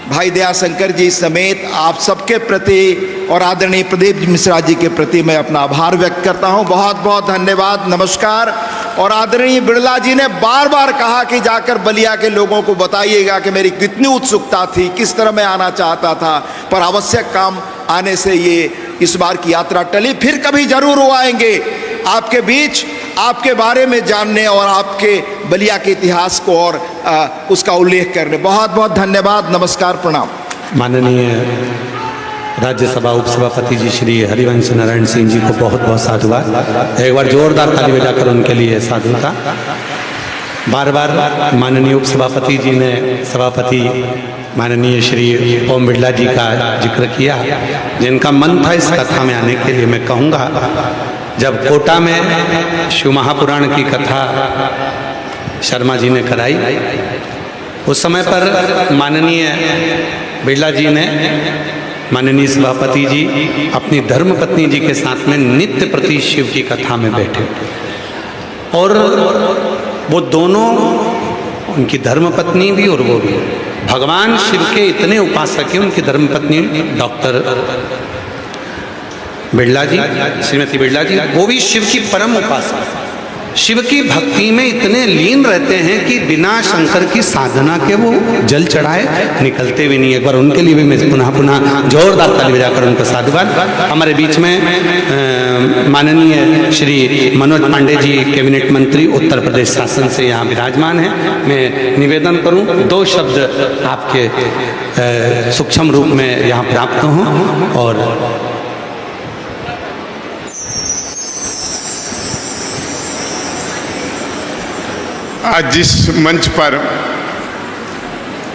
भाई दयाशंकर जी समेत आप सबके प्रति और आदरणीय प्रदीप मिश्रा जी के प्रति मैं अपना आभार व्यक्त करता हूं। बहुत बहुत धन्यवाद, नमस्कार। और आदरणीय बिरला जी ने बार बार कहा कि जाकर बलिया के लोगों को बताइएगा कि मेरी कितनी उत्सुकता थी, किस तरह मैं आना चाहता था, पर आवश्यक काम आने से ये इस बार की यात्रा टली। फिर कभी जरूर वो आएंगे आपके बीच, आपके बारे में जानने और आपके बलिया के इतिहास को और उसका उल्लेख करने। बहुत बहुत धन्यवाद, नमस्कार, प्रणाम। माननीय राज्यसभा उपसभापति जी श्री हरिवंश नारायण सिंह जी को बहुत बहुत साधुवाद। एक बार जोरदार ताली बजाकर उनके लिए साधुता। बार बार माननीय उपसभापति जी ने सभापति माननीय श्री ओम बिरला जी का जिक्र किया, जिनका मन था इस कथा में आने के लिए। मैं कहूँगा, जब कोटा में शिव महापुराण की कथा शर्मा जी ने कराई, उस समय पर माननीय बिरला जी ने, माननीय सभापति जी अपनी धर्मपत्नी जी के साथ में नित्य प्रति शिव की कथा में बैठे, और वो दोनों, उनकी धर्मपत्नी भी और वो भी, भगवान शिव के इतने उपासक हैं। उनकी धर्मपत्नी डॉक्टर बिरला जी, श्रीमती बिरला जी, वो भी शिव की परम उपासक। शिव की भक्ति में इतने लीन रहते हैं कि बिना शंकर की साधना के वो जल चढ़ाए निकलते भी नहीं। एक बार उनके लिए भी मैं पुनः जोरदार ताली बजाकर उनका साधुवाद। हमारे बीच में माननीय श्री मनोज पांडे जी कैबिनेट मंत्री उत्तर प्रदेश शासन से यहाँ विराजमान हैं। मैं निवेदन करूँ 2 शब्द आपके सूक्ष्म रूप में यहाँ प्राप्त हों। और आज जिस मंच पर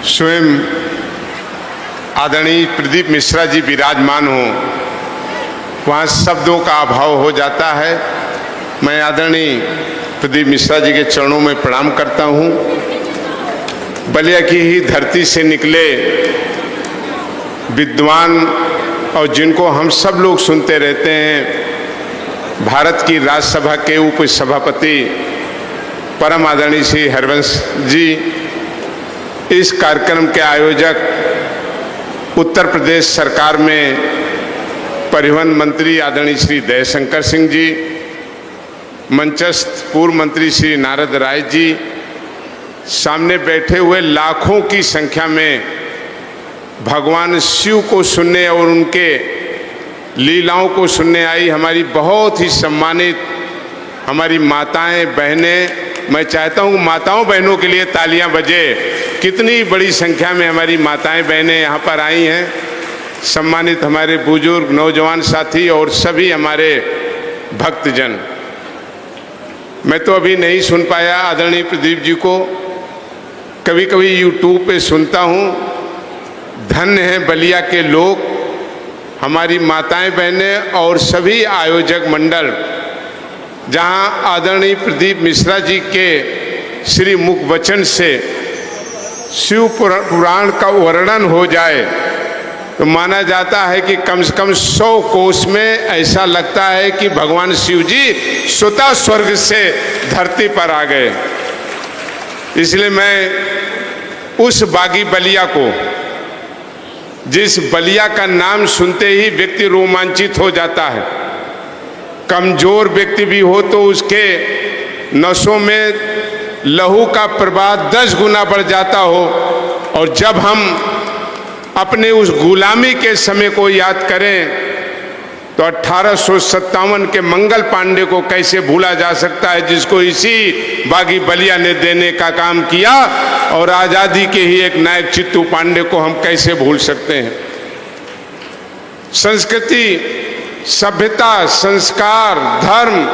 स्वयं आदरणीय प्रदीप मिश्रा जी विराजमान हो, वहाँ शब्दों का अभाव हो जाता है। मैं आदरणीय प्रदीप मिश्रा जी के चरणों में प्रणाम करता हूँ। बलिया की ही धरती से निकले विद्वान और जिनको हम सब लोग सुनते रहते हैं, भारत की राज्यसभा के उप सभापति परम आदरणीय श्री हरवंश जी, इस कार्यक्रम के आयोजक उत्तर प्रदेश सरकार में परिवहन मंत्री आदरणीय श्री दयाशंकर सिंह जी, मंचस्थ पूर्व मंत्री श्री नारद राय जी, सामने बैठे हुए लाखों की संख्या में भगवान शिव को सुनने और उनके लीलाओं को सुनने आई हमारी बहुत ही सम्मानित हमारी माताएं बहनें। मैं चाहता हूँ माताओं बहनों के लिए तालियां बजे। कितनी बड़ी संख्या में हमारी माताएं बहनें यहाँ पर आई हैं। सम्मानित हमारे बुजुर्ग नौजवान साथी और सभी हमारे भक्तजन। मैं तो अभी नहीं सुन पाया आदरणीय प्रदीप जी को, कभी कभी यूट्यूब पे सुनता हूँ। धन्य हैं बलिया के लोग, हमारी माताएं बहनें और सभी आयोजक मंडल, जहां आदरणीय प्रदीप मिश्रा जी के श्री मुख वचन से शिव पुराण का वर्णन हो जाए तो माना जाता है कि कम से कम 100 कोस में ऐसा लगता है कि भगवान शिव जी स्वतः स्वर्ग से धरती पर आ गए। इसलिए मैं उस बागी बलिया को, जिस बलिया का नाम सुनते ही व्यक्ति रोमांचित हो जाता है, कमजोर व्यक्ति भी हो तो उसके नसों में लहू का प्रवाह 10 गुना बढ़ जाता हो। और जब हम अपने उस गुलामी के समय को याद करें तो 1857 के मंगल पांडे को कैसे भूला जा सकता है, जिसको इसी बागी बलिया ने देने का काम किया। और आज़ादी के ही एक नायक चित्तू पांडे को हम कैसे भूल सकते हैं। संस्कृति, सभ्यता, संस्कार, धर्म,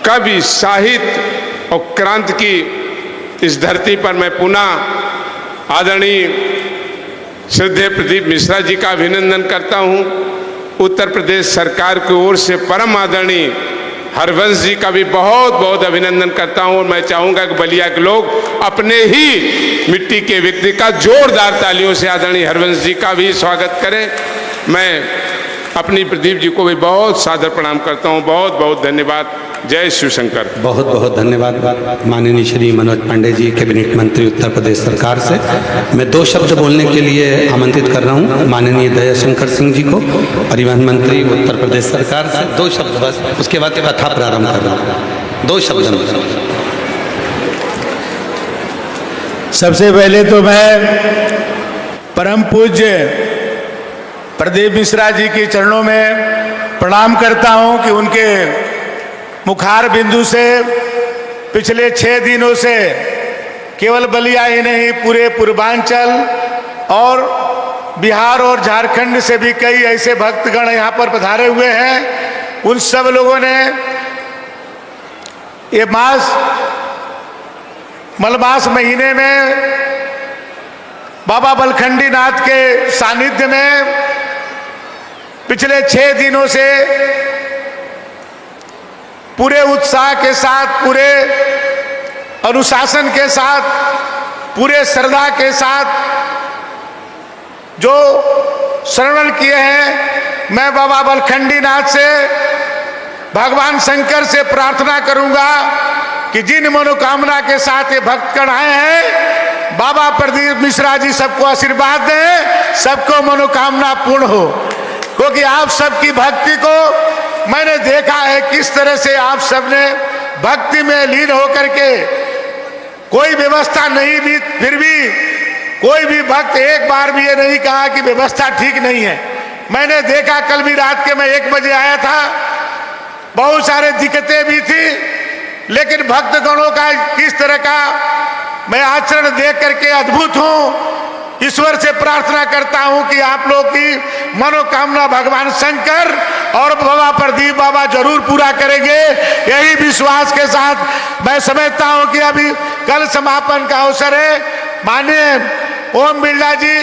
कवि, साहित्य और क्रांति की इस धरती पर मैं पुनः आदरणीय श्रद्धेय प्रदीप मिश्रा जी का अभिनंदन करता हूं। उत्तर प्रदेश सरकार की ओर से परम आदरणीय हरवंश जी का भी बहुत बहुत अभिनंदन करता हूं। और मैं चाहूंगा कि बलिया के लोग अपने ही मिट्टी के व्यक्ति का जोरदार तालियों से आदरणीय हरवंश जी का भी स्वागत करें। मैं अपनी प्रदीप जी को भी बहुत सादर प्रणाम करता हूँ। बहुत बहुत धन्यवाद। जय शिव शंकर। बहुत बहुत धन्यवाद माननीय श्री मनोज पांडे जी कैबिनेट मंत्री उत्तर प्रदेश सरकार से। मैं 2 शब्द बोलने के लिए आमंत्रित कर रहा हूँ माननीय दयाशंकर सिंह जी को, परिवहन मंत्री उत्तर प्रदेश सरकार से। 2 शब्द बस, उसके बाद कथा प्रारंभ कर रहा हूँ। 2 शब्द। सबसे पहले तो मैं परम पूज्य प्रदीप मिश्रा जी के चरणों में प्रणाम करता हूं कि उनके मुखार बिंदु से पिछले 6 दिनों से केवल बलिया ही नहीं, पूरे पूर्वांचल और बिहार और झारखंड से भी कई ऐसे भक्तगण यहाँ पर पधारे हुए हैं। उन सब लोगों ने ये मलमास महीने में बाबा बलखंडी नाथ के सानिध्य में पिछले 6 दिनों से पूरे उत्साह के साथ, पूरे अनुशासन के साथ, पूरे श्रद्धा के साथ जो श्रवण किए हैं। मैं बाबा बलखंडी नाथ से, भगवान शंकर से प्रार्थना करूंगा कि जिन मनोकामना के साथ ये भक्तगण आए हैं, बाबा प्रदीप मिश्रा जी सबको आशीर्वाद दें, सबको मनोकामना पूर्ण हो। क्योंकि आप सबकी भक्ति को मैंने देखा है किस तरह से आप सबने भक्ति में लीन होकर के कोई व्यवस्था नहीं भी, फिर भी कोई भी भक्त एक बार भी ये नहीं कहा कि व्यवस्था ठीक नहीं है। मैंने देखा, कल भी रात के मैं 1 बजे आया था, बहुत सारे दिक्कतें भी थी, लेकिन भक्तगणों का किस तरह का मैं आचरण देख करके अद्भुत हूं। ईश्वर से प्रार्थना करता हूं कि आप लोग की मनोकामना भगवान शंकर और बाबा प्रदीप बाबा जरूर पूरा करेंगे। यही विश्वास के साथ मैं समझता हूं कि अभी कल समापन का अवसर है। माननीय ओम बिरला जी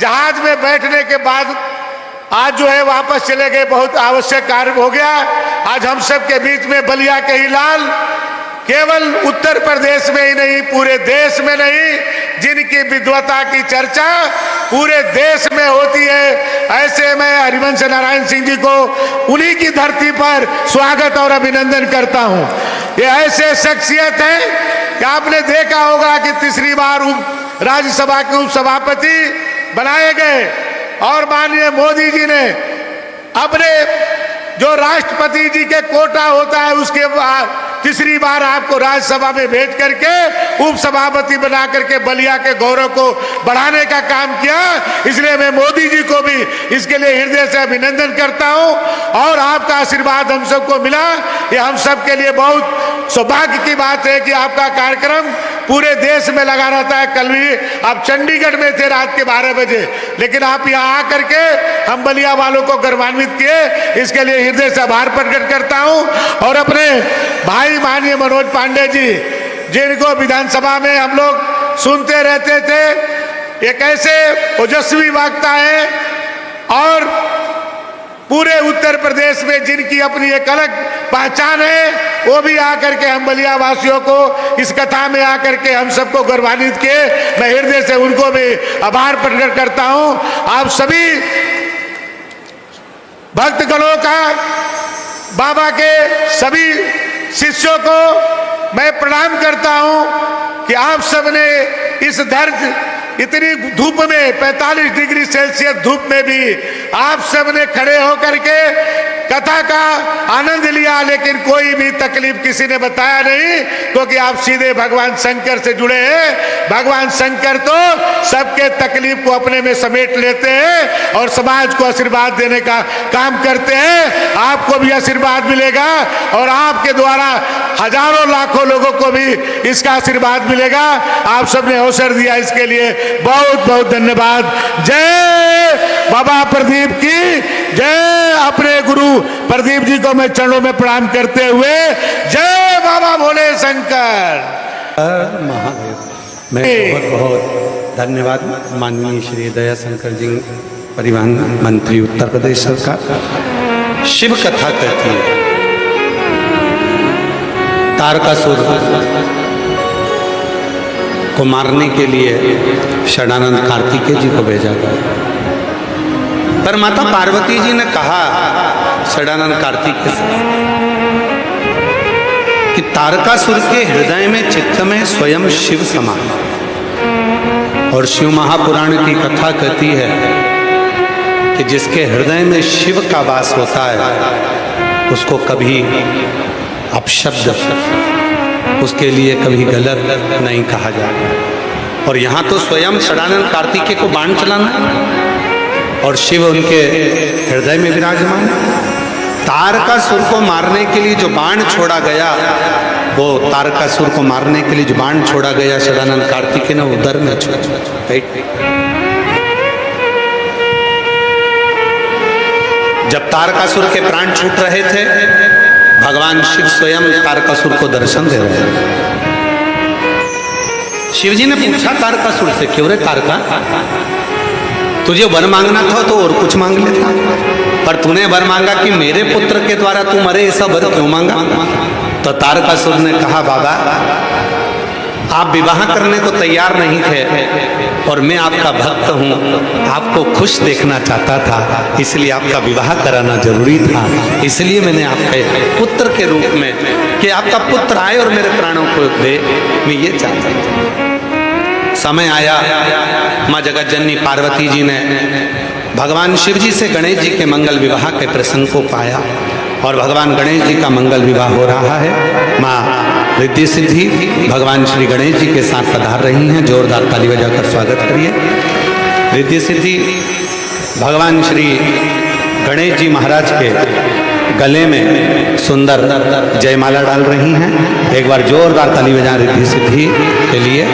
जहाज में बैठने के बाद आज जो है वापस चले गए, बहुत आवश्यक कार्य हो गया। आज हम सब के बीच में बलिया के ही लाल केवल उत्तर प्रदेश में ही नहीं, पूरे देश में नहीं, जिनकी विद्वता की चर्चा पूरे देश में होती है, ऐसे मैं हरिवंश नारायण सिंह जी को उन्हीं की धरती पर स्वागत और अभिनंदन करता हूं। ये ऐसे शख्सियत हैं कि आपने देखा होगा कि तीसरी बार राज्यसभा के उपसभापति बनाए गए और माननीय मोदी जी ने अपने जो राष्ट्रपति जी के कोटा होता है उसके बाद तीसरी बार आपको राज्यसभा में भेज करके उपसभापति बना करके बलिया के गौरव को बढ़ाने का काम किया। इसलिए मैं मोदी जी को भी इसके लिए हृदय से अभिनंदन करता हूं और आपका आशीर्वाद हम सबको मिला, ये हम सब के लिए बहुत सौभाग्य की बात है कि आपका कार्यक्रम पूरे देश में लगा रहता है। कल भी आप चंडीगढ़ में थे रात के 12 बजे, लेकिन आप यहाँ आकर के हम बलिया वालों को गौरवान्वित किए, इसके लिए हृदय से आभार प्रकट करता हूँ। और अपने भाई माननीय मनोज पांडे जी, जिनको विधानसभा में हम लोग सुनते रहते थे, एक ऐसे ओजस्वी वक्ता है और पूरे उत्तर प्रदेश में जिनकी अपनी एक अलग पहचान है, वो भी आकर के हम बलिया वासियों को इस कथा में आकर के हम सबको गौरवान्वित किए। मैं हृदय से उनको भी आभार प्रकट करता हूं। आप सभी भक्तगणों का, बाबा के सभी शिष्यों को मैं प्रणाम करता हूं कि आप सबने इस दर्द इतनी धूप में 45 डिग्री सेल्सियस धूप में भी आप सबने खड़े होकर के कथा का आनंद लिया, लेकिन कोई भी तकलीफ किसी ने बताया नहीं, क्योंकि आप सीधे भगवान शंकर से जुड़े हैं। भगवान शंकर तो सबके तकलीफ को अपने में समेट लेते हैं और समाज को आशीर्वाद देने का काम करते हैं। आपको भी आशीर्वाद मिलेगा और आपके द्वारा हजारों लाखों लोगों को भी इसका आशीर्वाद मिलेगा। आप सबने अवसर दिया, इसके लिए बहुत बहुत धन्यवाद। जय बाबा प्रदीप की जय। अपने गुरु प्रदीप जी को मैं चरणों में प्रणाम करते हुए जय बाबा भोले शंकर महादेव। मैं बहुत बहुत धन्यवाद माननीय श्री दया शंकर जी, परिवहन मंत्री उत्तर प्रदेश सरकार। शिव कथा कहती है तारकासुर को मारने के लिए षडानंद कार्तिकेय जी को भेजा गया, पर माता पार्वती जी ने कहा षडानंद कार्तिकेय से कि तारकासुर के हृदय में, चित्त में स्वयं शिव समा है। और शिव महापुराण की कथा कहती है कि जिसके हृदय में शिव का वास होता है उसको कभी अपशब्द, उसके लिए कभी गलत नहीं कहा जाता। और यहाँ तो स्वयं षडानंद कार्तिकेय को बाण चलाना है और शिव उनके हृदय में विराजमान है। तारकासुर को मारने के लिए जो बाण छोड़ा गया, वो तारकासुर को मारने के लिए जो बाण छोड़ा गया षडानंद कार्तिकेय ने उदर में छोड़ा। जब तारकासुर के प्राण छूट रहे थे, भगवान शिव स्वयं तारकासुर को दर्शन दे रहे थे। शिव जी ने पूछा तारकासुर से, क्यों रे तारका, तुझे वर मांगना था तो और कुछ मांग लेता, पर तूने वर मांगा कि मेरे पुत्र के द्वारा तू मरे, ऐसा वर क्यों मांगा? तो तारकासुर ने कहा, बाबा आप विवाह करने को तैयार नहीं थे और मैं आपका भक्त हूँ, आपको खुश देखना चाहता था, इसलिए आपका विवाह कराना जरूरी था। इसलिए मैंने आपके पुत्र के रूप में, कि आपका पुत्र आए और मेरे प्राणों को दे, मैं ये चाहता था। समय आया, माँ जगत जननी पार्वती जी ने भगवान शिव जी से गणेश जी के मंगल विवाह के प्रसंग को पाया और भगवान गणेश जी का मंगल विवाह हो रहा है। माँ रिद्धि सिद्धि भगवान श्री गणेश जी के साथ पधार रही हैं। जोरदार ताली बजाकर स्वागत करिए। रिद्धि सिद्धि भगवान श्री गणेश जी महाराज के गले में सुंदर जयमाला डाल रही हैं। एक बार जोरदार ताली बजा रिद्धि सिद्धि के लिए।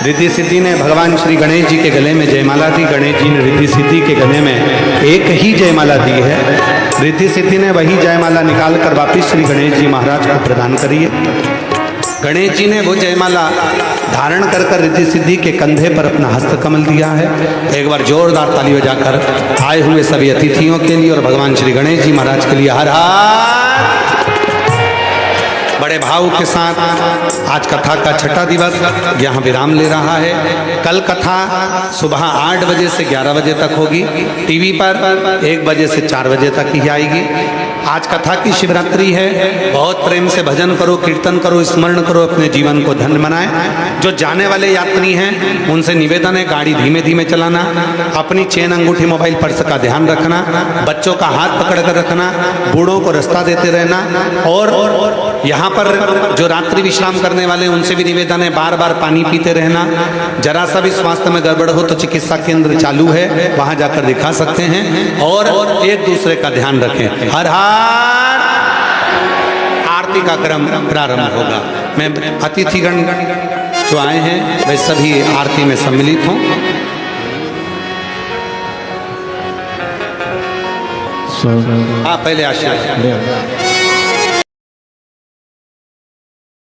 रिद्धि सिद्धि ने भगवान श्री गणेश जी के गले में जयमाला दी। गणेश जी ने रिद्धि सिद्धि के गले में एक ही जयमाला दी है। रिद्धि सिद्धि ने वही जयमाला निकाल कर वापिस श्री गणेश जी महाराज को प्रदान करी है। गणेश जी ने वो जयमाला धारण कर कर रिद्धि सिद्धि के कंधे पर अपना हस्त कमल दिया है। एक बार जोरदार ताली बजाकर आए हुए सभी अतिथियों के लिए और भगवान श्री गणेश जी महाराज के लिए हर हर। बड़े भाव के साथ आज कथा का छठा दिवस यहाँ विराम ले रहा है। कल कथा सुबह 8 बजे से 11 बजे तक होगी। टीवी पर 1 बजे से 4 बजे तक ही आएगी। आज कथा की शिवरात्रि है। बहुत प्रेम से भजन करो, कीर्तन करो, स्मरण करो, अपने जीवन को धन्य बनाए। जो जाने वाले यात्री हैं उनसे निवेदन है गाड़ी धीमे धीमे चलाना, अपनी चेन अंगूठी मोबाइल पर्स का ध्यान रखना, बच्चों का हाथ पकड़ कर रखना, बूढ़ों को रास्ता देते रहना। और यहाँ पर जो रात्रि विश्राम करने वाले हैं उनसे भी निवेदन है बार बार पानी पीते रहना। जरा सा भी स्वास्थ्य में गड़बड़ हो तो चिकित्सा केंद्र चालू है, वहां जाकर दिखा सकते हैं। और एक दूसरे का ध्यान रखें। हर हर। आरती का क्रम प्रारंभ होगा। मैं अतिथिगण जो आए हैं वे सभी आरती में सम्मिलित हों। हाँ, पहले आशीर्वाद।